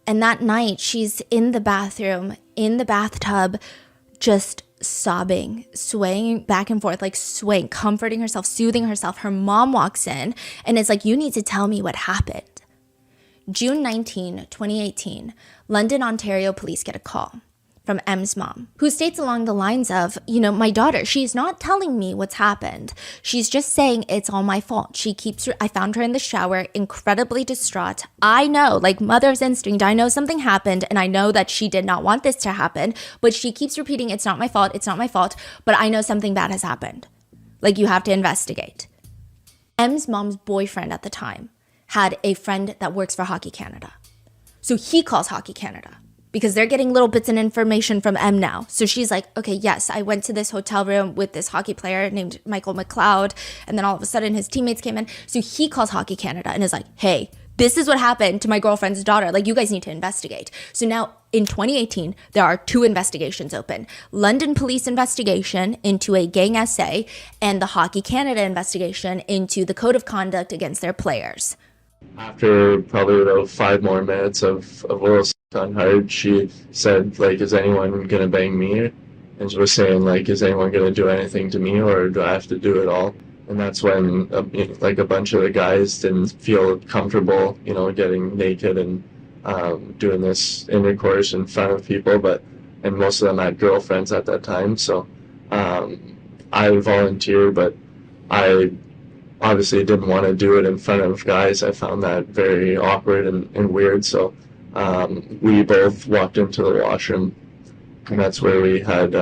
And that night, she's in the bathroom, in the bathtub, just sobbing, swaying back and forth, like swaying, comforting herself, soothing herself. Her mom walks in and is like, you need to tell me what happened. June 19, 2018, London, Ontario police get a call. from M's mom, who states along the lines of, my daughter, she's not telling me what's happened. She's just saying it's all my fault. I found her in the shower, incredibly distraught. I know, like mother's instinct, I know something happened and I know that she did not want this to happen, but she keeps repeating, it's not my fault, but I know something bad has happened. Like, you have to investigate. M's mom's boyfriend at the time had a friend that works for Hockey Canada. So he calls Hockey Canada, because they're getting little bits of information from M now. So she's like, okay, yes, I went to this hotel room with this hockey player named Michael McLeod. And then all of a sudden his teammates came in. So he calls Hockey Canada and is like, hey, this is what happened to my girlfriend's daughter. Like, you guys need to investigate. So now in 2018, there are 2 investigations open. London police investigation into a gang essay and the Hockey Canada investigation into the code of conduct against their players. After probably about 5 more minutes of oral sex on hard, she said, like, is anyone going to bang me? And she was saying, like, is anyone going to do anything to me, or do I have to do it all? And that's when, a bunch of the guys didn't feel comfortable, getting naked and doing this intercourse in front of people, and most of them had girlfriends at that time. So I volunteered, but I obviously didn't want to do it in front of guys. I found that very awkward and weird. So we both walked into the washroom, and that's where we had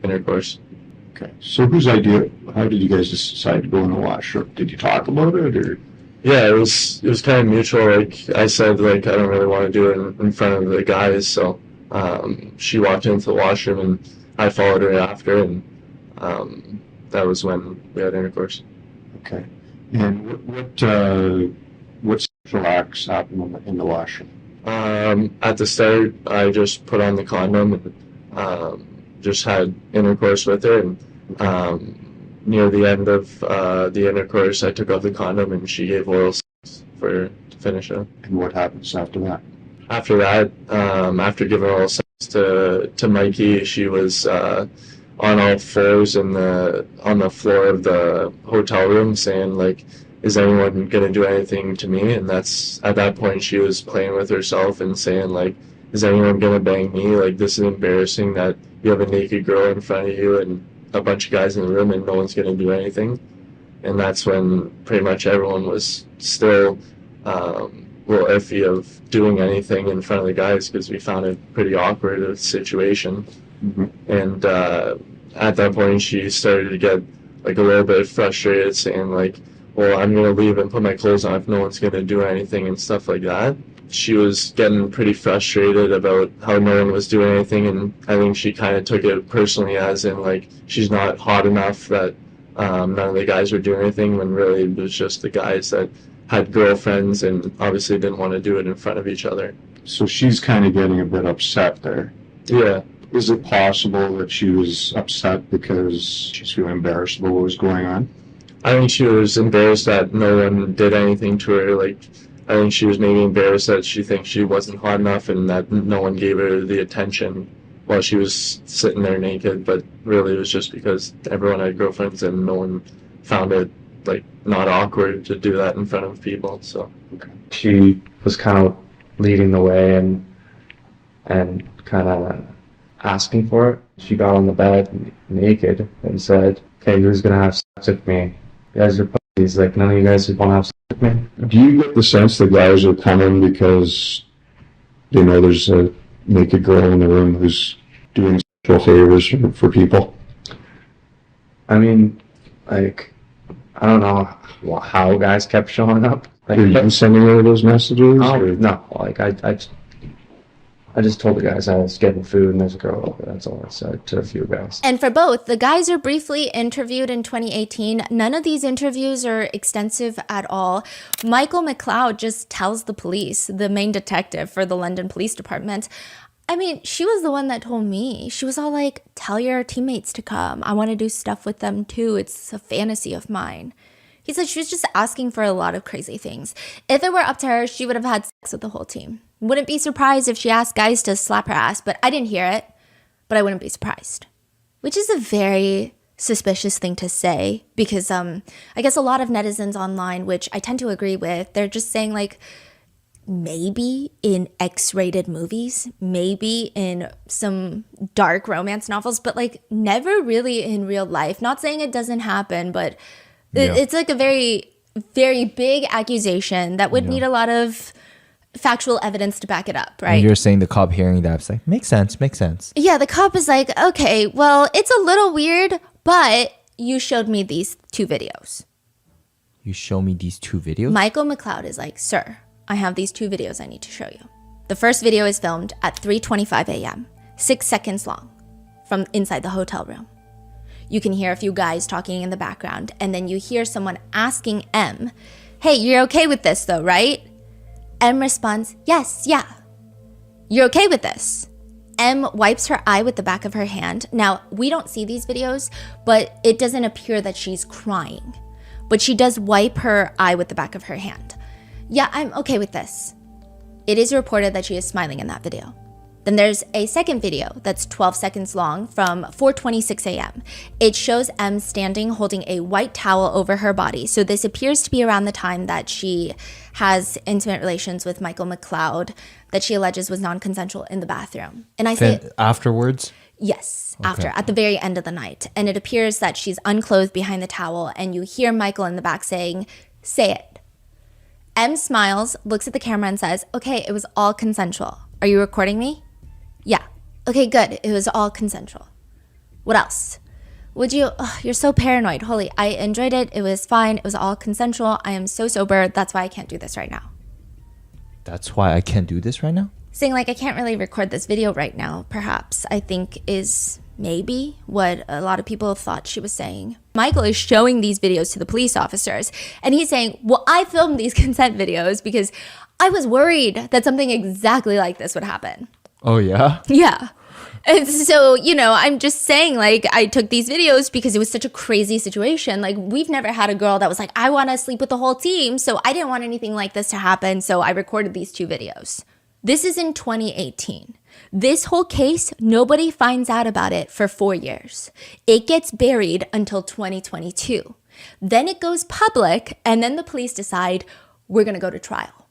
intercourse. Okay. So how did you guys decide to go in the washroom? Did you talk about it, or? Yeah, it was kind of mutual. Like I said, like, I don't really want to do it in front of the guys. So she walked into the washroom and I followed her after, and that was when we had intercourse. Okay. And what sexual acts happened in the washroom? At the start, I just put on the condom and just had intercourse with her. And near the end of the intercourse, I took off the condom and she gave oral sex to finish it. And what happens after that? After that, after giving oral sex to Mikey, she was on all fours on the floor of the hotel room saying, like, is anyone going to do anything to me? And that's, at that point, she was playing with herself and saying, like, is anyone going to bang me? Like, this is embarrassing that you have a naked girl in front of you and a bunch of guys in the room and no one's going to do anything. And that's when pretty much everyone was still a little iffy of doing anything in front of the guys, because we found it pretty awkward, a situation. Mm-hmm. And at that point, she started to get, like, a little bit frustrated, saying, like, well, I'm going to leave and put my clothes on if no one's going to do anything and stuff like that. She was getting pretty frustrated about how no one was doing anything, and I think she kind of took it personally, as in, like, she's not hot enough that none of the guys were doing anything, when really it was just the guys that had girlfriends and obviously didn't want to do it in front of each other. So she's kind of getting a bit upset there. Yeah. Is it possible that she was upset because she's feeling embarrassed about what was going on? I think she was embarrassed that no one did anything to her. Like, I think she was maybe embarrassed that she thinks she wasn't hot enough and that no one gave her the attention while she was sitting there naked. But really it was just because everyone had girlfriends and no one found it, like, not awkward to do that in front of people. So she was kind of leading the way and kind of asking for it. She got on the bed naked and said, okay, who's gonna have sex with me? You guys are pussies, like, none of you guys want to have sex with me. Do you get the sense the guys are coming because they know there's a naked girl in the room who's doing sexual favors for people? I mean, like, I don't know how guys kept showing up. Like, Were you sending her those messages? No, like, I just told the guys I was getting food and there's a girl over. That's all I said to a few guys. And for both, the guys are briefly interviewed in 2018. None of these interviews are extensive at all. Michael McLeod just tells the police, the main detective for the London Police Department, I mean, she was the one that told me. She was all like, tell your teammates to come. I want to do stuff with them too. It's a fantasy of mine. He said she was just asking for a lot of crazy things. If it were up to her, she would have had sex with the whole team. Wouldn't be surprised if she asked guys to slap her ass, but I didn't hear it. But I wouldn't be surprised. Which is a very suspicious thing to say, because I guess a lot of netizens online, which I tend to agree with, they're just saying, like, maybe in X-rated movies, maybe in some dark romance novels, but like never really in real life. Not saying it doesn't happen, but it's like a very, very big accusation that would need a lot of factual evidence to back it up, right? And you're saying the cop hearing that, it's like, makes sense. Yeah, the cop is like, okay, well, it's a little weird, but you showed me these 2 videos. You show me these 2 videos? Michael McLeod is like, sir, I have these 2 videos I need to show you. The first video is filmed at 3:25 a.m., 6 seconds long, from inside the hotel room. You can hear a few guys talking in the background, and then you hear someone asking M, hey, you're okay with this though, right? M responds, yes, yeah. You're okay with this? M wipes her eye with the back of her hand. Now, we don't see these videos, but it doesn't appear that she's crying. But she does wipe her eye with the back of her hand. Yeah, I'm okay with this. It is reported that she is smiling in that video. Then there's a second video that's 12 seconds long from 4:26 a.m. It shows M standing holding a white towel over her body. So this appears to be around the time that she has intimate relations with Michael McLeod that she alleges was non-consensual in the bathroom. And I say afterwards? Yes, after, at the very end of the night. And it appears that she's unclothed behind the towel, and you hear Michael in the back saying, say it. M smiles, looks at the camera and says, okay, it was all consensual. Are you recording me? Yeah. Okay, good. It was all consensual. What else? You're so paranoid. Holy, I enjoyed it. It was fine. It was all consensual. I am so sober. That's why I can't do this right now. That's why I can't do this right now? Saying like, I can't really record this video right now, perhaps, I think is maybe what a lot of people have thought she was saying. Michael is showing these videos to the police officers, and he's saying, well, I filmed these consent videos because I was worried that something exactly like this would happen. Oh, yeah? Yeah. And so, I'm just saying, like, I took these videos because it was such a crazy situation. Like, we've never had a girl that was like, I want to sleep with the whole team, so I didn't want anything like this to happen, so I recorded these 2 videos. This is in 2018. This whole case, nobody finds out about it for 4 years. It gets buried until 2022. Then it goes public, and then the police decide, we're going to go to trial.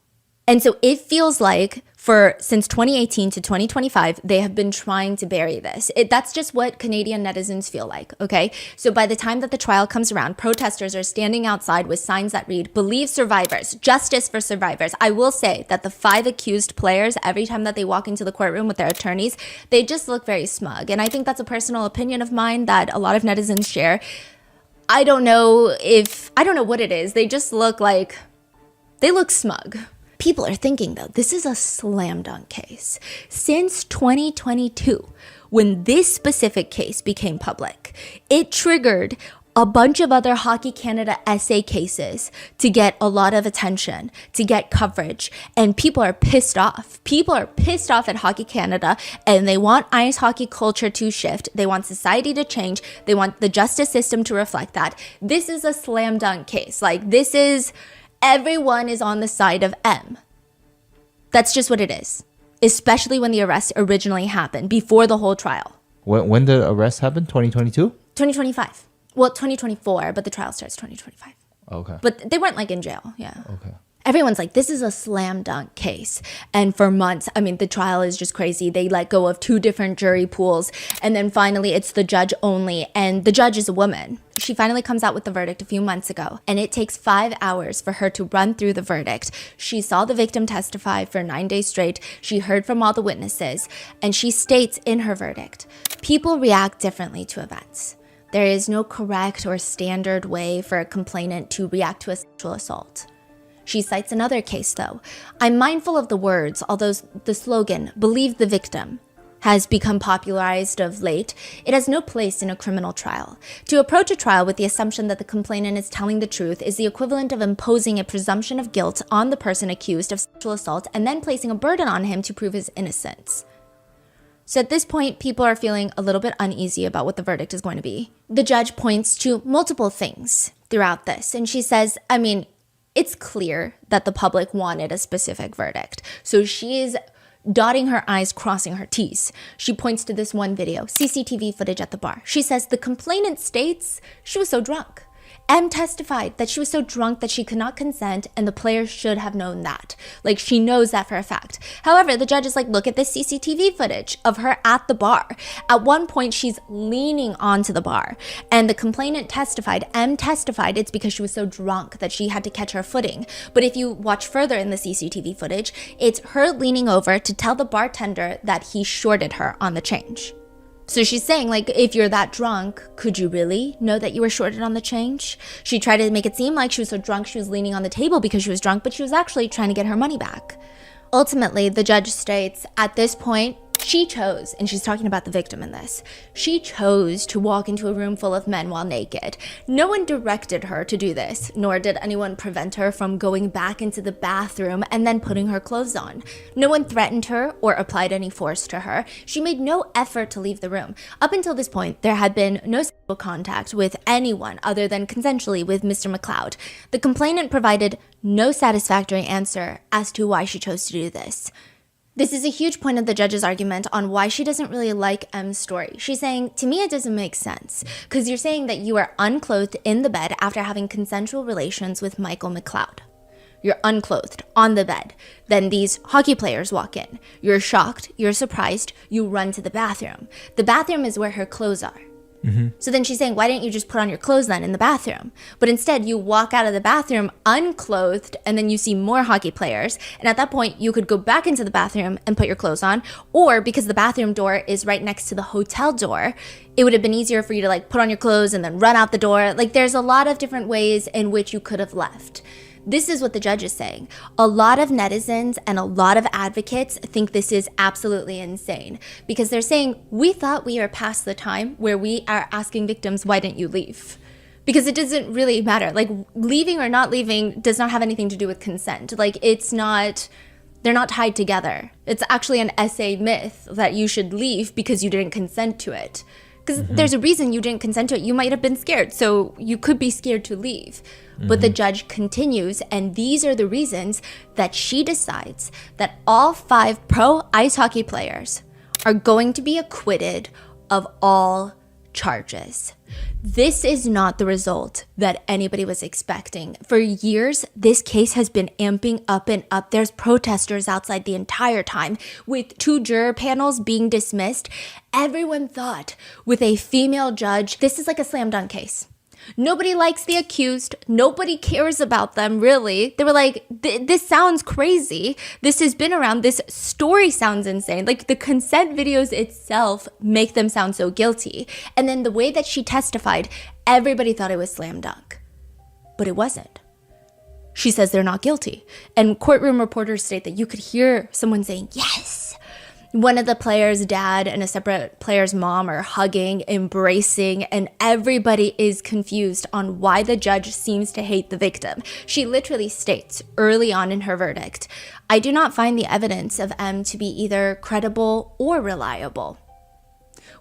And so it feels like since 2018 to 2025, they have been trying to bury this. That's just what Canadian netizens feel like, okay? So by the time that the trial comes around, protesters are standing outside with signs that read, believe survivors, justice for survivors. I will say that the 5 accused players, every time that they walk into the courtroom with their attorneys, they just look very smug. And I think that's a personal opinion of mine that a lot of netizens share. I don't know what it is. They just look like, they look smug. People are thinking, though, this is a slam dunk case. Since 2022, when this specific case became public, it triggered a bunch of other Hockey Canada SA cases to get a lot of attention, to get coverage, and people are pissed off. People are pissed off at Hockey Canada, and they want ice hockey culture to shift. They want society to change. They want the justice system to reflect that. This is a slam dunk case. Like, this is... Everyone is on the side of M. That's just what it is, especially when the arrest originally happened, before the whole trial. When the arrest happened? 2022? 2025. Well, 2024, but the trial starts 2025. Okay. But they weren't like in jail, yeah. Okay. Everyone's like, this is a slam dunk case. And for months, the trial is just crazy. They let go of 2 different jury pools. And then finally, it's the judge only. And the judge is a woman. She finally comes out with the verdict a few months ago. And it takes 5 hours for her to run through the verdict. She saw the victim testify for 9 days straight. She heard from all the witnesses. And she states in her verdict, people react differently to events. There is no correct or standard way for a complainant to react to a sexual assault. She cites another case, though. I'm mindful of the words, although the slogan, believe the victim, has become popularized of late. It has no place in a criminal trial. To approach a trial with the assumption that the complainant is telling the truth is the equivalent of imposing a presumption of guilt on the person accused of sexual assault and then placing a burden on him to prove his innocence. So at this point, people are feeling a little bit uneasy about what the verdict is going to be. The judge points to multiple things throughout this, and she says, it's clear that the public wanted a specific verdict. So she is dotting her I's, crossing her T's. She points to this one video, CCTV footage at the bar. She says the complainant states she was so drunk. M testified that she was so drunk that she could not consent, and the players should have known that. Like, she knows that for a fact. However, the judge is like, look at this CCTV footage of her at the bar. At one point, she's leaning onto the bar, and the complainant testified, M testified, it's because she was so drunk that she had to catch her footing. But if you watch further in the CCTV footage, it's her leaning over to tell the bartender that he shorted her on the change. So she's saying, like, if you're that drunk, could you really know that you were shorted on the change? She tried to make it seem like she was so drunk she was leaning on the table because she was drunk, but she was actually trying to get her money back. Ultimately, the judge states, at this point, she chose, and she's talking about the victim in this, she chose to walk into a room full of men while naked. No one directed her to do this, nor did anyone prevent her from going back into the bathroom and then putting her clothes on. No one threatened her or applied any force to her. She made no effort to leave the room. Up until this point, there had been no sexual contact with anyone other than consensually with Mr. McLeod. The complainant provided no satisfactory answer as to why she chose to do this. This is a huge point of the judge's argument on why she doesn't really like M's story. She's saying, to me, it doesn't make sense, because you're saying that you are unclothed in the bed after having consensual relations with Michael McLeod. You're unclothed on the bed. Then these hockey players walk in. You're shocked, you're surprised, you run to the bathroom. The bathroom is where her clothes are. So then she's saying, why didn't you just put on your clothes then in the bathroom? But instead, you walk out of the bathroom unclothed, and then you see more hockey players. And at that point, you could go back into the bathroom and put your clothes on. Or because the bathroom door is right next to the hotel door, it would have been easier for you to like put on your clothes and then run out the door. Like, there's a lot of different ways in which you could have left. This is what the judge is saying. A lot of netizens and a lot of advocates think this is absolutely insane, because they're saying, we thought we are past the time where we are asking victims, why didn't you leave? Because it doesn't really matter. Like, leaving or not leaving does not have anything to do with consent. Like, it's not, they're not tied together. It's actually an essay myth that you should leave because you didn't consent to it. Because there's a reason you didn't consent to it. You might have been scared, so you could be scared to leave. But the judge continues, and these are the reasons that she decides that all 5 pro ice hockey players are going to be acquitted of all charges. This is not the result that anybody was expecting. For years, this case has been amping up and up. There's protesters outside the entire time, with 2 juror panels being dismissed. Everyone thought, with a female judge, this is like a slam dunk case. Nobody likes the accused. Nobody cares about them, really. They were like, this sounds crazy. This has been around. This story sounds insane. Like, the consent videos itself make them sound so guilty. And then the way that she testified, everybody thought it was slam dunk. But it wasn't. She says they're not guilty. And courtroom reporters state that you could hear someone saying, yes. One of the players' dad and a separate player's mom are hugging, embracing, and everybody is confused on why the judge seems to hate the victim. She literally states early on in her verdict, I do not find the evidence of M to be either credible or reliable.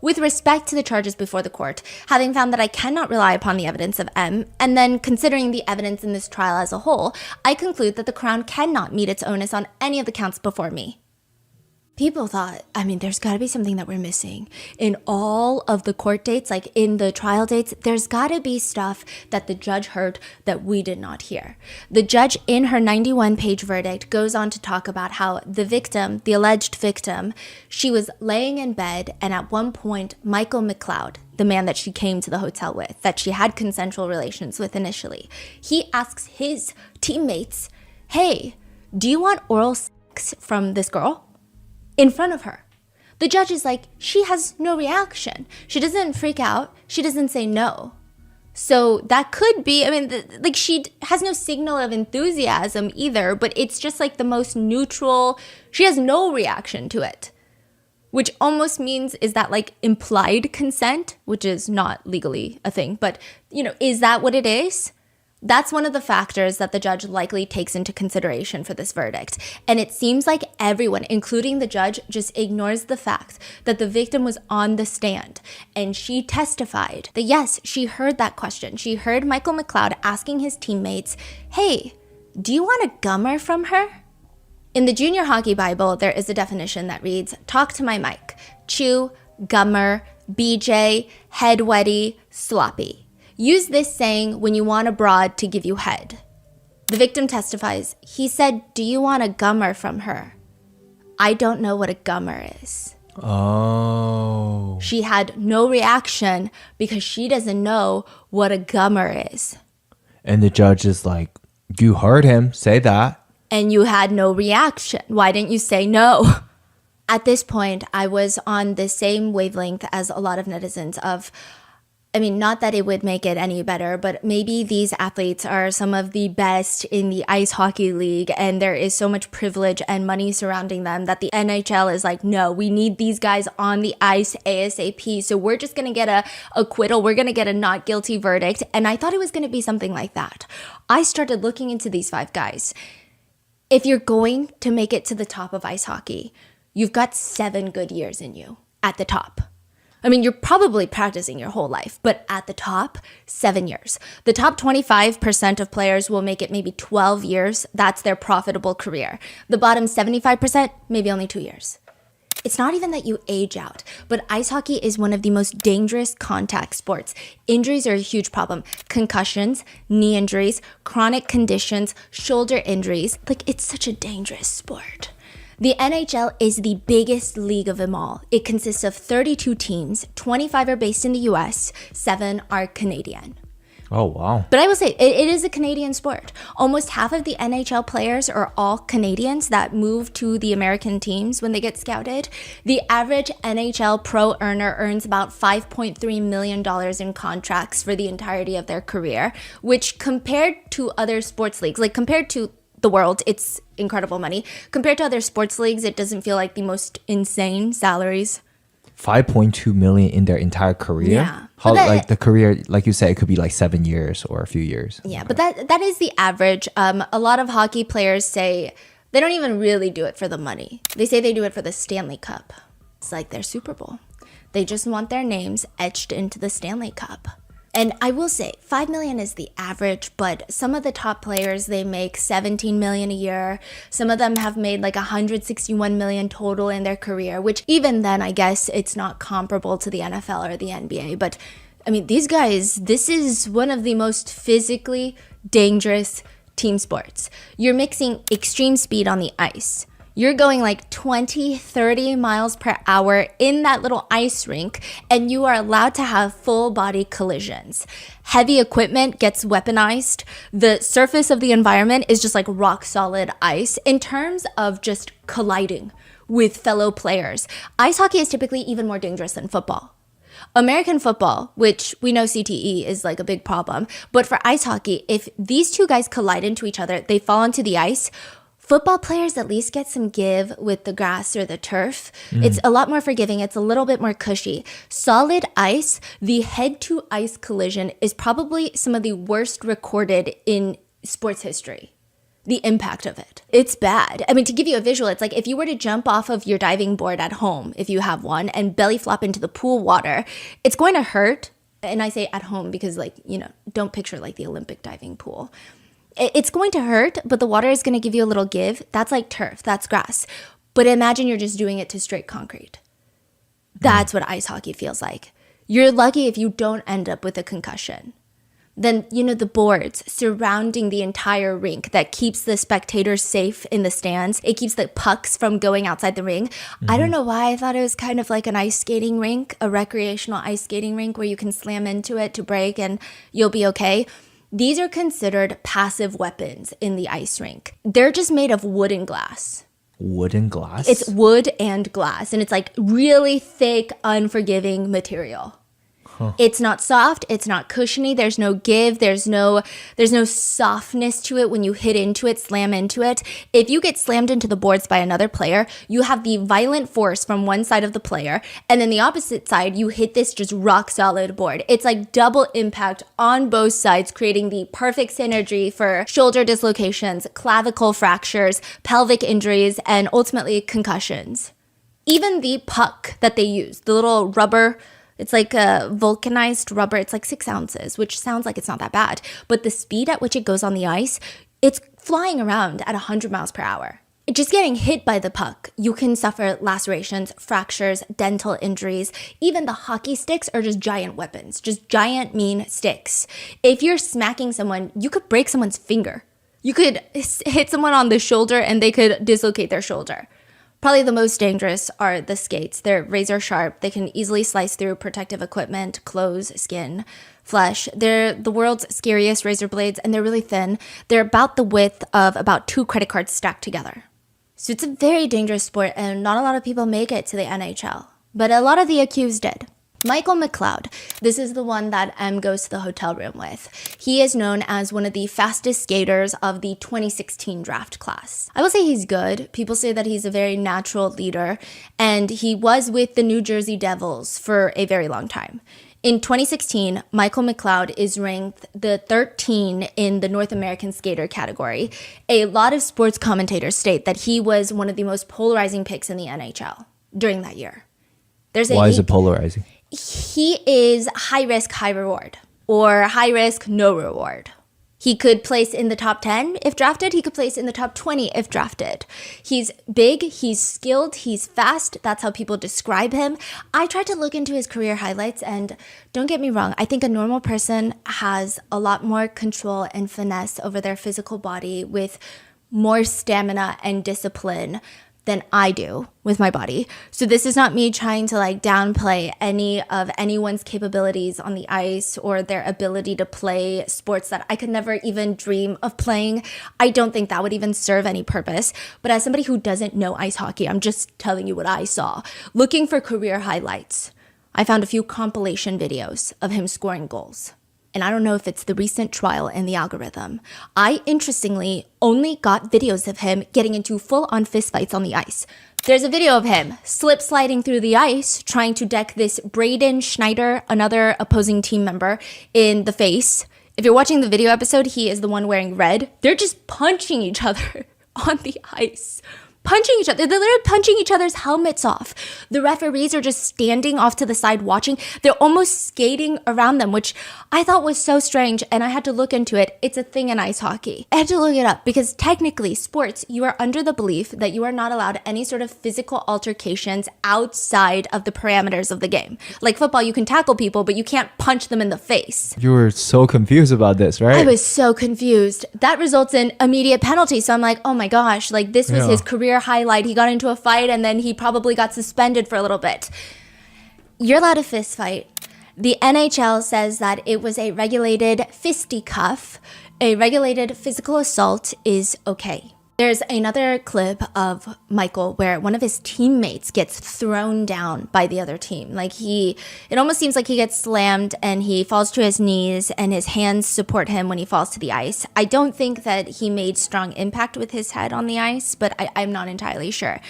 With respect to the charges before the court, having found that I cannot rely upon the evidence of M, and then considering the evidence in this trial as a whole, I conclude that the Crown cannot meet its onus on any of the counts before me. People thought, there's got to be something that we're missing. In all of the court dates, like in the trial dates, there's got to be stuff that the judge heard that we did not hear. The judge, in her 91-page verdict, goes on to talk about how the victim, the alleged victim, she was laying in bed, and at one point, Michael McLeod, the man that she came to the hotel with, that she had consensual relations with initially, he asks his teammates, hey, do you want oral sex from this girl? In front of her. The judge is like, she has no reaction. She doesn't freak out. She doesn't say no. So that could be, she has no signal of enthusiasm either, but it's just like the most neutral, she has no reaction to it. Which almost means, is that like implied consent, which is not legally a thing, but is that what it is? That's one of the factors that the judge likely takes into consideration for this verdict. And it seems like everyone, including the judge, just ignores the fact that the victim was on the stand. And she testified that yes, she heard that question. She heard Michael McLeod asking his teammates, hey, do you want a gummer from her? In the Junior Hockey Bible, there is a definition that reads, talk to my mic, chew, gummer, BJ, head wetty, sloppy. Use this saying when you want a broad to give you head. The victim testifies, he said, do you want a gummer from her? I don't know what a gummer is. Oh. She had no reaction because she doesn't know what a gummer is. And the judge is like, you heard him say that. And you had no reaction. Why didn't you say no? At this point, I was on the same wavelength as a lot of netizens of, I mean, not that it would make it any better, but maybe these athletes are some of the best in the ice hockey league and there is so much privilege and money surrounding them that the NHL is like, no, we need these guys on the ice ASAP. So we're just going to get a acquittal. We're going to get a not guilty verdict. And I thought it was going to be something like that. I started looking into these 5 guys. If you're going to make it to the top of ice hockey, you've got 7 good years in you at the top. I mean, you're probably practicing your whole life, but at the top, 7 years. The top 25% of players will make it maybe 12 years. That's their profitable career. The bottom 75%, maybe only 2 years. It's not even that you age out, but ice hockey is one of the most dangerous contact sports. Injuries are a huge problem. Concussions, knee injuries, chronic conditions, shoulder injuries. Like, it's such a dangerous sport. The NHL is the biggest league of them all. It consists of 32 teams, 25 are based in the US, 7 are Canadian. Oh, wow. But I will say, it is a Canadian sport. Almost half of the NHL players are all Canadians that move to the American teams when they get scouted. The average NHL pro earner earns about $5.3 million in contracts for the entirety of their career, which compared to other sports leagues, like compared to the world, it's incredible money. Compared to other sports leagues, it doesn't feel like the most insane salaries. 5.2 million in their entire career. Yeah. How, But that- like the career, like you said, it could be like 7 years or a few years. Yeah, but that is the average. A lot of hockey players say they don't even really do it for the money. They say they do it for the Stanley Cup. It's like their Super Bowl. They just want their names etched into the Stanley Cup. And I will say 5 million is the average, but some of the top players, they make 17 million a year. Some of them have made like 161 million total in their career, which even then, I guess it's not comparable to the NFL or the NBA. But I mean, these guys, this is one of the most physically dangerous team sports. You're mixing extreme speed on the ice. You're going like 20, 30 miles per hour in that little ice rink, and you are allowed to have full body collisions. Heavy equipment gets weaponized. The surface of the environment is just like rock solid ice in terms of just colliding with fellow players. Ice hockey is typically even more dangerous than football. American football, which we know CTE is like a big problem, but for ice hockey, if these two guys collide into each other, they fall onto the ice. Football players at least get some give with the grass or the turf. It's a lot more forgiving. It's a little bit more cushy. Solid ice, the head-to-ice collision is probably some of the worst recorded in sports history. The impact of it. It's bad. I mean, to give you a visual, it's like if you were to jump off of your diving board at home, if you have one, and belly flop into the pool water, it's going to hurt. And I say at home because, like, you know, don't picture like the Olympic diving pool. It's going to hurt, but the water is going to give you a little give. That's like turf. That's grass. But imagine you're just doing it to straight concrete. That's what ice hockey feels like. You're lucky if you don't end up with a concussion. Then, you know, the boards surrounding the entire rink that keeps the spectators safe in the stands. It keeps the pucks from going outside the ring. I don't know why I thought it was kind of like an ice skating rink, a recreational ice skating rink where you can slam into it to break and you'll be okay. These are considered passive weapons in the ice rink. They're just made of wood and glass. Wood and glass? It's wood and glass, and it's like really thick, unforgiving material. It's not soft, it's not cushiony, there's no give, there's no softness to it when you hit into it, slam into it. If you get slammed into the boards by another player, you have the violent force from one side of the player, and then the opposite side, you hit this just rock solid board. It's like double impact on both sides, creating the perfect synergy for shoulder dislocations, clavicle fractures, pelvic injuries, and ultimately concussions. Even the puck that they use, the little rubber, it's like a vulcanized rubber. It's like 6 ounces, which sounds like it's not that bad. But the speed at which it goes on the ice, it's flying around at 100 miles per hour. Just getting hit by the puck, you can suffer lacerations, fractures, dental injuries. Even the hockey sticks are just giant weapons, just giant mean sticks. If you're smacking someone, you could break someone's finger. You could hit someone on the shoulder and they could dislocate their shoulder. Probably the most dangerous are the skates. They're razor sharp. They can easily slice through protective equipment, clothes, skin, flesh. They're the world's scariest razor blades, and they're really thin. They're about the width of about 2 credit cards stacked together. So it's a very dangerous sport, and not a lot of people make it to the NHL. But a lot of the accused did. Michael McLeod, this is the one that M goes to the hotel room with. He is known as one of the fastest skaters of the 2016 draft class. I will say he's good. People say that he's a very natural leader, and he was with the New Jersey Devils for a very long time. In 2016, Michael McLeod is ranked the 13 in the North American skater category. A lot of sports commentators state that he was one of the most polarizing picks in the NHL during that year. Why is it polarizing? He is high risk, high reward, or high risk, no reward. He could place in the top 10 if drafted. He could place in the top 20 if drafted. He's big, he's skilled, he's fast. That's how people describe him. I tried to look into his career highlights, and don't get me wrong, I think a normal person has a lot more control and finesse over their physical body with more stamina and discipline than I do with my body. So this is not me trying to downplay any of anyone's capabilities on the ice or their ability to play sports that I could never even dream of playing. I don't think that would even serve any purpose. But as somebody who doesn't know ice hockey, I'm just telling you what I saw. Looking for career highlights, I found a few compilation videos of him scoring goals. And I don't know if it's the recent trial in the algorithm. I, interestingly, only got videos of him getting into full-on fistfights on the ice. There's a video of him slip-sliding through the ice, trying to deck this Braden Schneider, another opposing team member, in the face. If you're watching the video episode, he is the one wearing red. They're just punching each other on the ice. Punching each other. They're literally punching each other's helmets off. The referees are just standing off to the side watching. They're almost skating around them, which I thought was so strange, and I had to look into it. It's a thing in ice hockey. I had to look it up because technically, sports, you are under the belief that you are not allowed any sort of physical altercations outside of the parameters of the game. Like football, you can tackle people, but you can't punch them in the face. You were so confused about this, right? I was so confused. That results in immediate penalty. So I'm like, oh my gosh, this was his career highlight. He got into a fight and then he probably got suspended for a little bit. You're allowed a fist fight. The NHL says that it was a regulated fisticuff. A regulated physical assault is okay. There's another clip of Michael where one of his teammates gets thrown down by the other team. It almost seems like he gets slammed and he falls to his knees and his hands support him when he falls to the ice. I don't think that he made strong impact with his head on the ice, but I'm not entirely sure.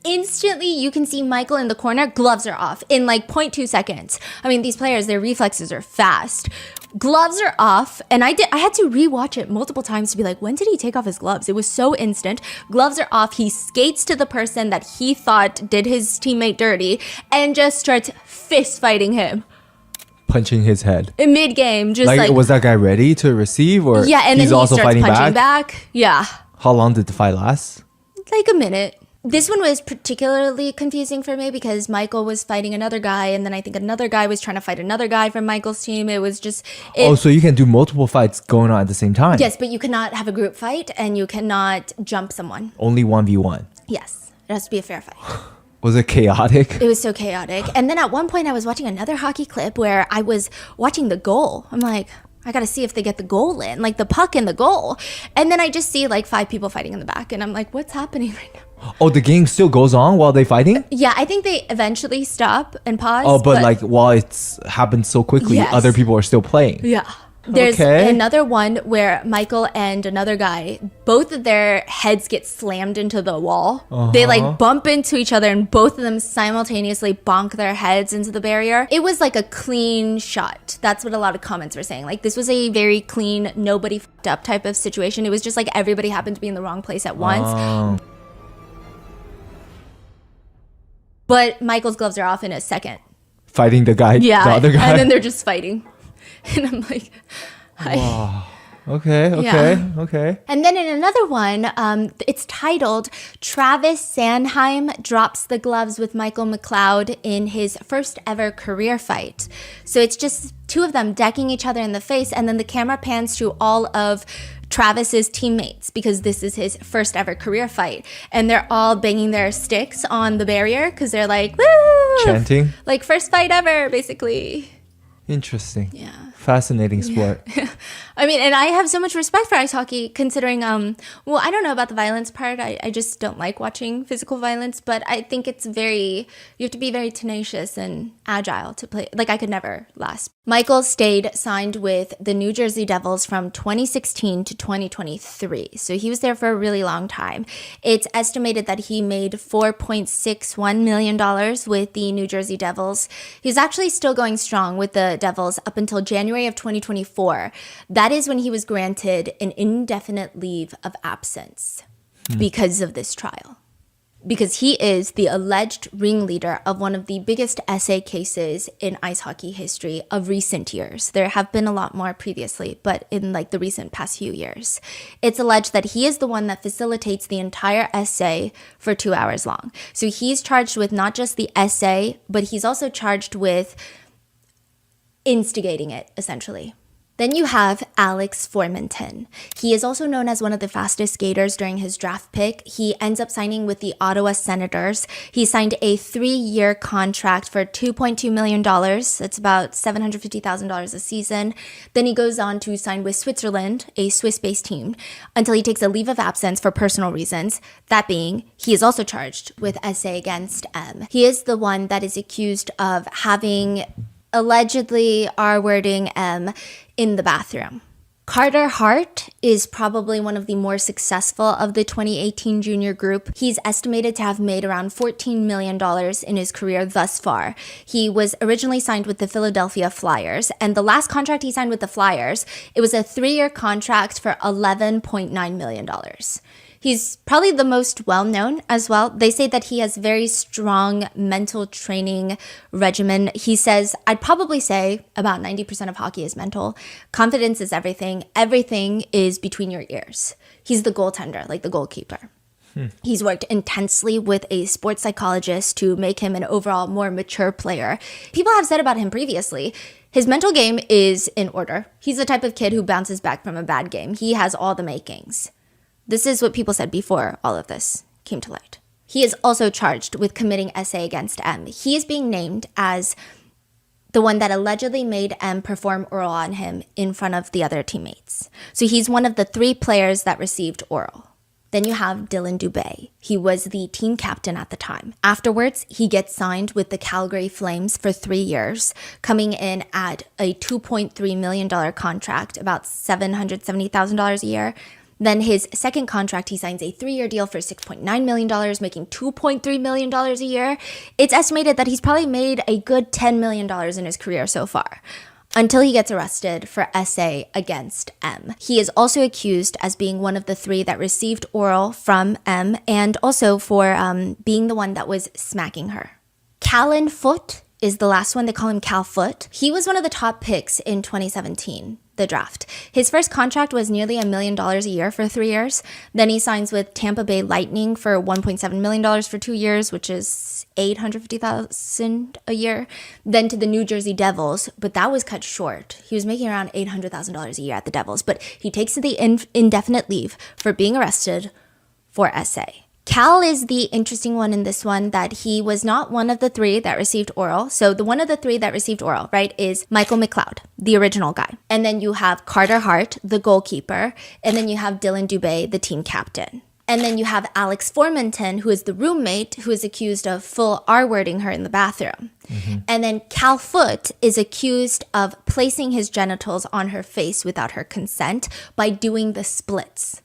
Instantly, you can see Michael in the corner, gloves are off in 0.2 seconds. I mean, these players, their reflexes are fast. Gloves are off, and I had to rewatch it multiple times to be like, when did he take off his gloves? It was so instant. Gloves are off. He skates to the person that he thought did his teammate dirty and just starts fist fighting him. Punching his head. In mid-game, just was that guy ready to receive, or yeah, and he's then he also starts fighting punching back? Yeah. How long did the fight last? A minute. This one was particularly confusing for me because Michael was fighting another guy, and then I think another guy was trying to fight another guy from Michael's team. It was just... so you can do multiple fights going on at the same time? Yes, but you cannot have a group fight, and you cannot jump someone. Only 1v1? Yes. It has to be a fair fight. Was it chaotic? It was so chaotic. And then at one point, I was watching another hockey clip where I was watching the goal. I'm like, I gotta see if they get the goal in, the puck in the goal. And then I just see 5 people fighting in the back, and I'm like, what's happening right now? Oh, the game still goes on while they're fighting? Yeah, I think they eventually stop and pause. Oh, but while it's happened so quickly, yes. Other people are still playing. Yeah. There's another one where Michael and another guy, both of their heads get slammed into the wall. They bump into each other and both of them simultaneously bonk their heads into the barrier. It was a clean shot. That's what a lot of comments were saying. This was a very clean, nobody fucked up type of situation. It was just everybody happened to be in the wrong place at once. But Michael's gloves are off in a second. Fighting the other guy? And then they're just fighting. And I'm like, Okay. And then in another one, it's titled Travis Sanheim Drops the Gloves with Michael McLeod in his first ever career fight. So it's just two of them decking each other in the face, and then the camera pans to all of Travis's teammates because this is his first ever career fight. And they're all banging their sticks on the barrier because they're like, woo! Chanting. Like first fight ever, basically. Interesting. Yeah. Fascinating sport. I mean, and I have so much respect for ice hockey considering, well, I don't know about the violence part. I just don't like watching physical violence, but I think it's you have to be very tenacious and agile to play. Like I could never last. Michael stayed signed with the New Jersey Devils from 2016 to 2023. So he was there for a really long time. It's estimated that he made $4.61 million with the New Jersey Devils. He's actually still going strong with the Devils up until January of 2024. That is when he was granted an indefinite leave of absence because of this trial. Because he is the alleged ringleader of one of the biggest essay cases in ice hockey history of recent years. There have been a lot more previously, but in like the recent past few years. It's alleged that he is the one that facilitates the entire essay for 2 hours long. So he's charged with not just the essay, but he's also charged with instigating it, essentially. Then you have Alex Formenton. He is also known as one of the fastest skaters during his draft pick. He ends up signing with the Ottawa Senators. He signed a 3-year contract for $2.2 million. That's about $750,000 a season. Then he goes on to sign with Switzerland, a Swiss-based team, until he takes a leave of absence for personal reasons. That being, he is also charged with essay against M. He is the one that is accused of having allegedly R-wording M in the bathroom. Carter Hart is probably one of the more successful of the 2018 junior group. He's estimated to have made around $14 million in his career thus far. He was originally signed with the Philadelphia Flyers, and the last contract he signed with the Flyers, it was a 3-year contract for $11.9 million. He's probably the most well-known as well. They say that he has very strong mental training regimen. He says, I'd probably say about 90% of hockey is mental. Confidence is everything. Everything is between your ears. He's the goaltender, like the goalkeeper. He's worked intensely with a sports psychologist to make him an overall more mature player. People have said about him previously, his mental game is in order. He's the type of kid who bounces back from a bad game. He has all the makings. This is what people said before all of this came to light. He is also charged with committing essay against M. He is being named as the one that allegedly made M perform oral on him in front of the other teammates. So he's one of the 3 players that received oral. Then you have Dylan Dubé. He was the team captain at the time. Afterwards, he gets signed with the Calgary Flames for 3 years, coming in at a $2.3 million contract, about $770,000 a year. Then his second contract, he signs a 3-year deal for $6.9 million, making $2.3 million a year. It's estimated that he's probably made a good $10 million in his career so far, until he gets arrested for essay against M. He is also accused as being one of the 3 that received oral from M, and also for being the one that was smacking her. Callan Foote is the last one. They call him Cal Foote. He was one of the top picks in 2017. The draft. His first contract was nearly $1 million a year for 3 years. Then he signs with Tampa Bay Lightning for $1.7 million for 2 years, which is $850,000 a year. Then to the New Jersey Devils, but that was cut short. He was making around $800,000 a year at the Devils, but he takes the indefinite leave for being arrested for essay. Cal is the interesting one in this one, that he was not one of the 3 that received oral. So the one of the 3 that received oral, right, is Michael McLeod, the original guy. And then you have Carter Hart, the goalkeeper. And then you have Dylan Dubé, the team captain. And then you have Alex Formenton, who is the roommate, who is accused of full R-wording her in the bathroom. And then Cal Foote is accused of placing his genitals on her face without her consent by doing the splits.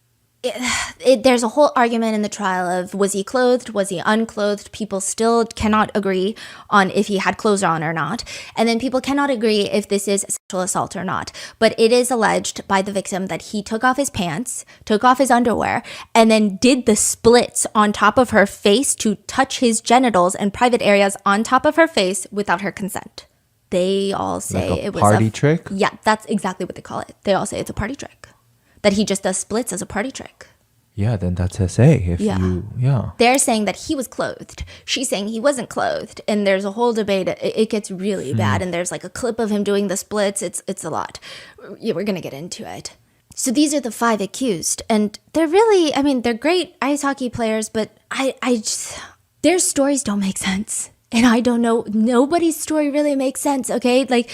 There's a whole argument in the trial of, was he clothed, was he unclothed? People still cannot agree on if he had clothes on or not. And then people cannot agree if this is sexual assault or not. But it is alleged by the victim that he took off his pants, took off his underwear, and then did the splits on top of her face to touch his genitals and private areas on top of her face without her consent. They all say like it was a party trick? Yeah, that's exactly what they call it. They all say it's a party trick. that he just does splits as a party trick. Yeah, then that's SA. They're saying that he was clothed. She's saying he wasn't clothed. And there's a whole debate. It gets really bad. And there's like a clip of him doing the splits. It's a lot. Yeah, we're going to get into it. So these are the 5 accused. And they're really, I mean, they're great ice hockey players, but I just, their stories don't make sense. And I don't know, nobody's story really makes sense, okay? Like,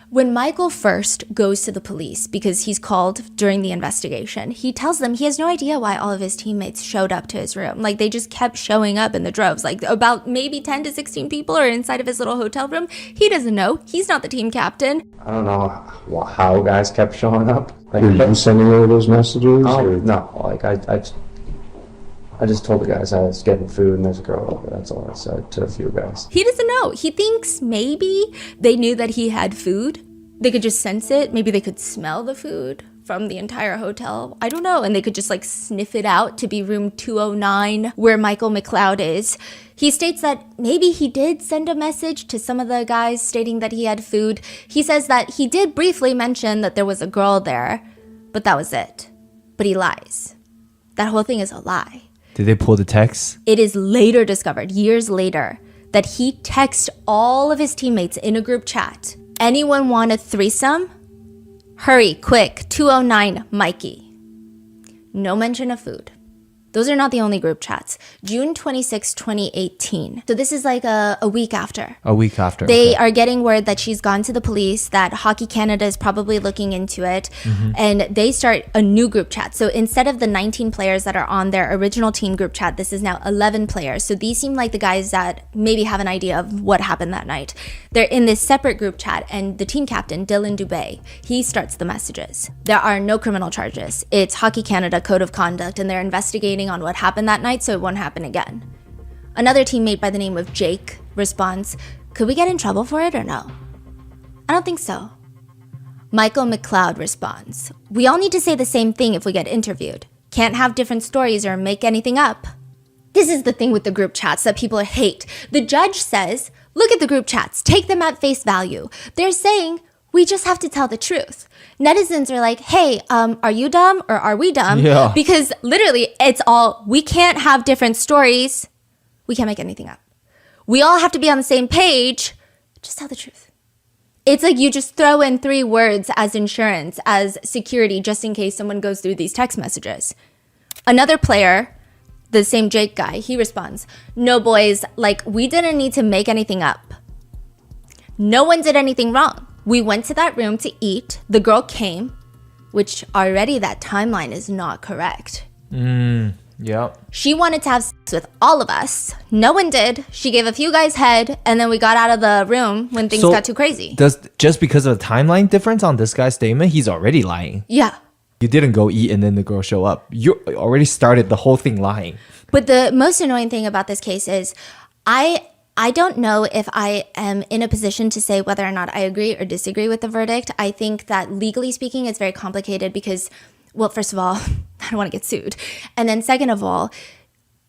when Michael first goes to the police because he's called during the investigation, he tells them he has no idea why all of his teammates showed up to his room. Like, they just kept showing up in the droves. Like, about maybe 10 to 16 people are inside of his little hotel room. He doesn't know. He's not the team captain. I don't know how guys kept showing up. Like, Were you sending all those messages? or- no, like I just told the guys I was getting food and there's a girl over. That's all I said to a few guys. He doesn't know. He thinks maybe they knew that he had food. They could just sense it. Maybe they could smell the food from the entire hotel. I don't know. And they could just like sniff it out to be room 209 where Michael McLeod is. He states that maybe he did send a message to some of the guys stating that he had food. He says that he did briefly mention that there was a girl there, but that was it. But he lies. That whole thing is a lie. Did they pull the text? It is later discovered, years later, that he texted all of his teammates in a group chat. Anyone want a threesome? Hurry, quick, 209 Mikey. No mention of food. Those are not the only group chats. June 26, 2018. So this is like a week after. A week after. They okay. are getting word that she's gone to the police, that Hockey Canada is probably looking into it, and they start a new group chat. So instead of the 19 players that are on their original team group chat, this is now 11 players. So these seem like the guys that maybe have an idea of what happened that night. They're in this separate group chat, and the team captain, Dylan Dubé, he starts the messages. There are no criminal charges. It's Hockey Canada Code of Conduct, and they're investigating on what happened that night so it won't happen again. Another teammate by the name of Jake responds, "Could we get in trouble for it or no?" I don't think so. Michael McLeod responds, "We all need to say the same thing if we get interviewed. Can't have different stories or make anything up." This is the thing with the group chats that people hate. The judge says, look at the group chats, take them at face value. They're saying, we just have to tell the truth. Netizens are like, hey, are you dumb or are we dumb? Yeah. Because literally it's all, we can't have different stories. We can't make anything up. We all have to be on the same page. Just tell the truth. It's like you just throw in 3 words as insurance, as security, just in case someone goes through these text messages. Another player, the same Jake guy, he responds, "No, boys, like, we didn't need to make anything up. No one did anything wrong. We went to that room to eat. The girl came," which already that timeline is not correct. Yep. She wanted to have sex with all of us. No one did. She gave a few guys head, and then we got out of the room when things got too crazy. Just because of the timeline difference on this guy's statement, he's already lying. Yeah. You didn't go eat and then the girl show up. You already started the whole thing lying. But the most annoying thing about this case is I don't know if I am in a position to say whether or not I agree or disagree with the verdict. I think that legally speaking, it's very complicated because, well, first of all, I don't want to get sued. And then second of all,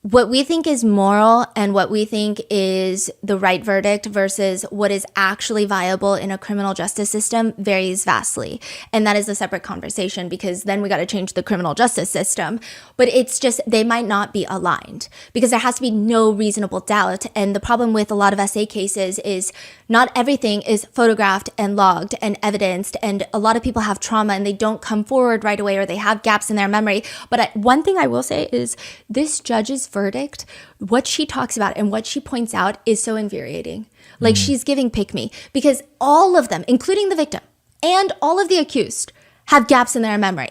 what we think is moral and what we think is the right verdict versus what is actually viable in a criminal justice system varies vastly. And that is a separate conversation because then we got to change the criminal justice system. But it's just, they might not be aligned because there has to be no reasonable doubt. And the problem with a lot of SA cases is not everything is photographed and logged and evidenced. And a lot of people have trauma and they don't come forward right away or they have gaps in their memory. But one thing I will say is this judge's verdict, what she talks about and what she points out is so infuriating. Like she's giving pick me because all of them, including the victim and all of the accused, have gaps in their memory.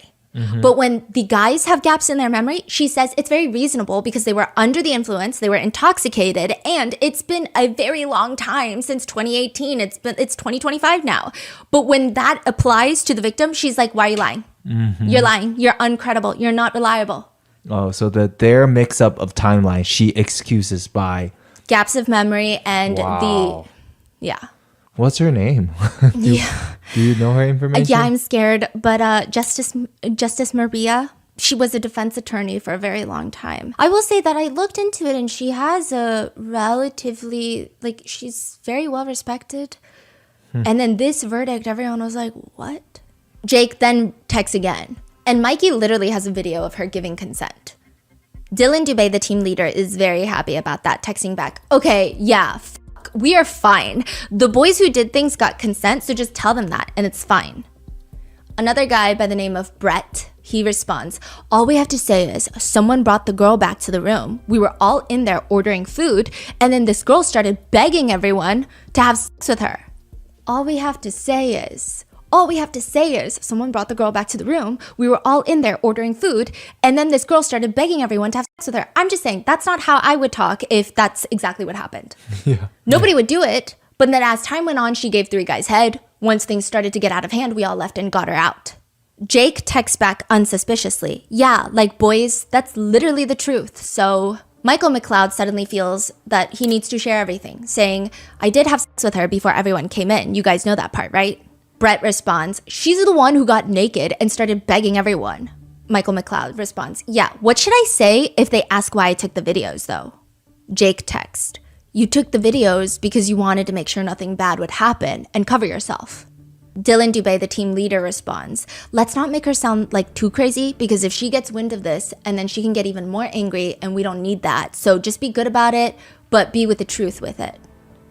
But when the guys have gaps in their memory, she says it's very reasonable because they were under the influence, they were intoxicated, and it's been a very long time since 2018. It's 2025 now. But when that applies to the victim, she's like, why are you lying? You're lying. You're uncredible. You're not reliable. Oh, so their mix-up of timeline, she excuses by Gaps of memory and Wow. yeah. What's her name? Do you know her information? Yeah, I'm scared. But Justice Maria, she was a defense attorney for a very long time. I will say that I looked into it and she has a relatively, like, she's very well respected. And then this verdict, everyone was like, what? Jake then texts again. And Mikey literally has a video of her giving consent. Dylan Dubé, the team leader, is very happy about that, texting back, okay, yeah, we are fine. The boys who did things got consent, so just tell them that, and it's fine. Another guy by the name of Brett, he responds, all we have to say is someone brought the girl back to the room. We were all in there ordering food, and then this girl started begging everyone to have sex with her. All we have to say is someone brought the girl back to the room. We were all in there ordering food, and then this girl started begging everyone to have sex with her. I'm just saying, that's not how I would talk if that's exactly what happened. Yeah. Nobody would do it, but then as time went on, she gave 3 guys head. Once things started to get out of hand, we all left and got her out. Jake texts back unsuspiciously, yeah, like boys, that's literally the truth. So Michael McLeod suddenly feels that he needs to share everything, saying, I did have sex with her before everyone came in. You guys know that part, right? Brett responds, she's the one who got naked and started begging everyone. Michael McLeod responds, yeah, what should I say if they ask why I took the videos though? Jake texts, you took the videos because you wanted to make sure nothing bad would happen and cover yourself. Dylan Dubé, the team leader, responds, let's not make her sound like too crazy because if she gets wind of this and then she can get even more angry and we don't need that. So just be good about it, but be with the truth with it.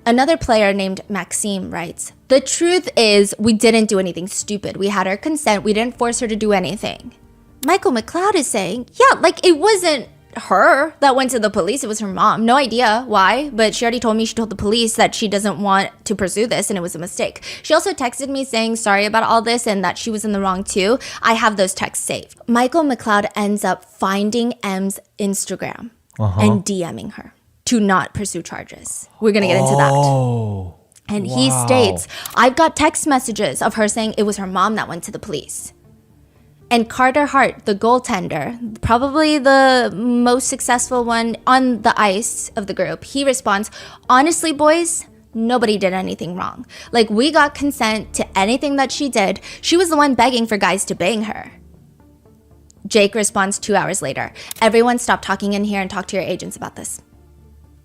Another player named Maxime writes, the truth is we didn't do anything stupid. We had her consent. We didn't force her to do anything. Michael McLeod is saying, yeah, like it wasn't her that went to the police. It was her mom. No idea why, but she already told me she told the police that she doesn't want to pursue this and it was a mistake. She also texted me saying sorry about all this and that she was in the wrong too. I have those texts saved. Michael McLeod ends up finding M's Instagram and DMing her to not pursue charges. We're going to get into that. And he states, I've got text messages of her saying it was her mom that went to the police. And Carter Hart, the goaltender, probably the most successful one on the ice of the group, he responds, honestly, boys, nobody did anything wrong. Like, we got consent to anything that she did. She was the one begging for guys to bang her. Jake responds 2 hours later, everyone stop talking in here and talk to your agents about this.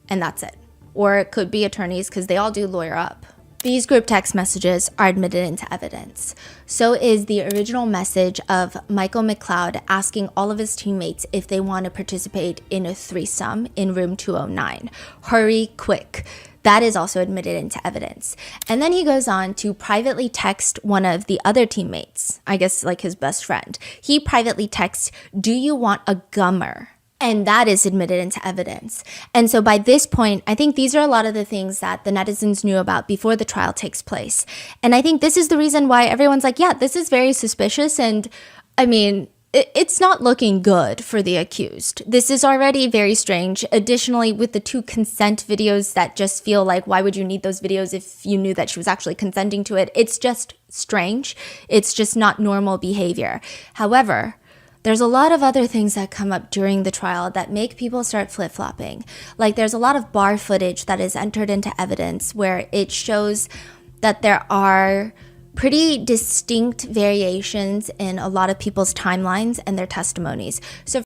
And that's it. Or it could be attorneys because they all do lawyer up. These group text messages are admitted into evidence. So is the original message of Michael McLeod asking all of his teammates if they want to participate in a threesome in room 209. Hurry, quick. That is also admitted into evidence. And then he goes on to privately text one of the other teammates, I guess like his best friend. He privately texts, do you want a gummer? And that is admitted into evidence. And so by this point, I think these are a lot of the things that the netizens knew about before the trial takes place. And I think this is the reason why everyone's like, yeah, this is very suspicious. And I mean, it's not looking good for the accused. This is already very strange. Additionally, with the 2 consent videos that just feel like, why would you need those videos if you knew that she was actually consenting to it? It's just strange. It's just not normal behavior. However, there's a lot of other things that come up during the trial that make people start flip-flopping. Like there's a lot of bar footage that is entered into evidence where it shows that there are pretty distinct variations in a lot of people's timelines and their testimonies. So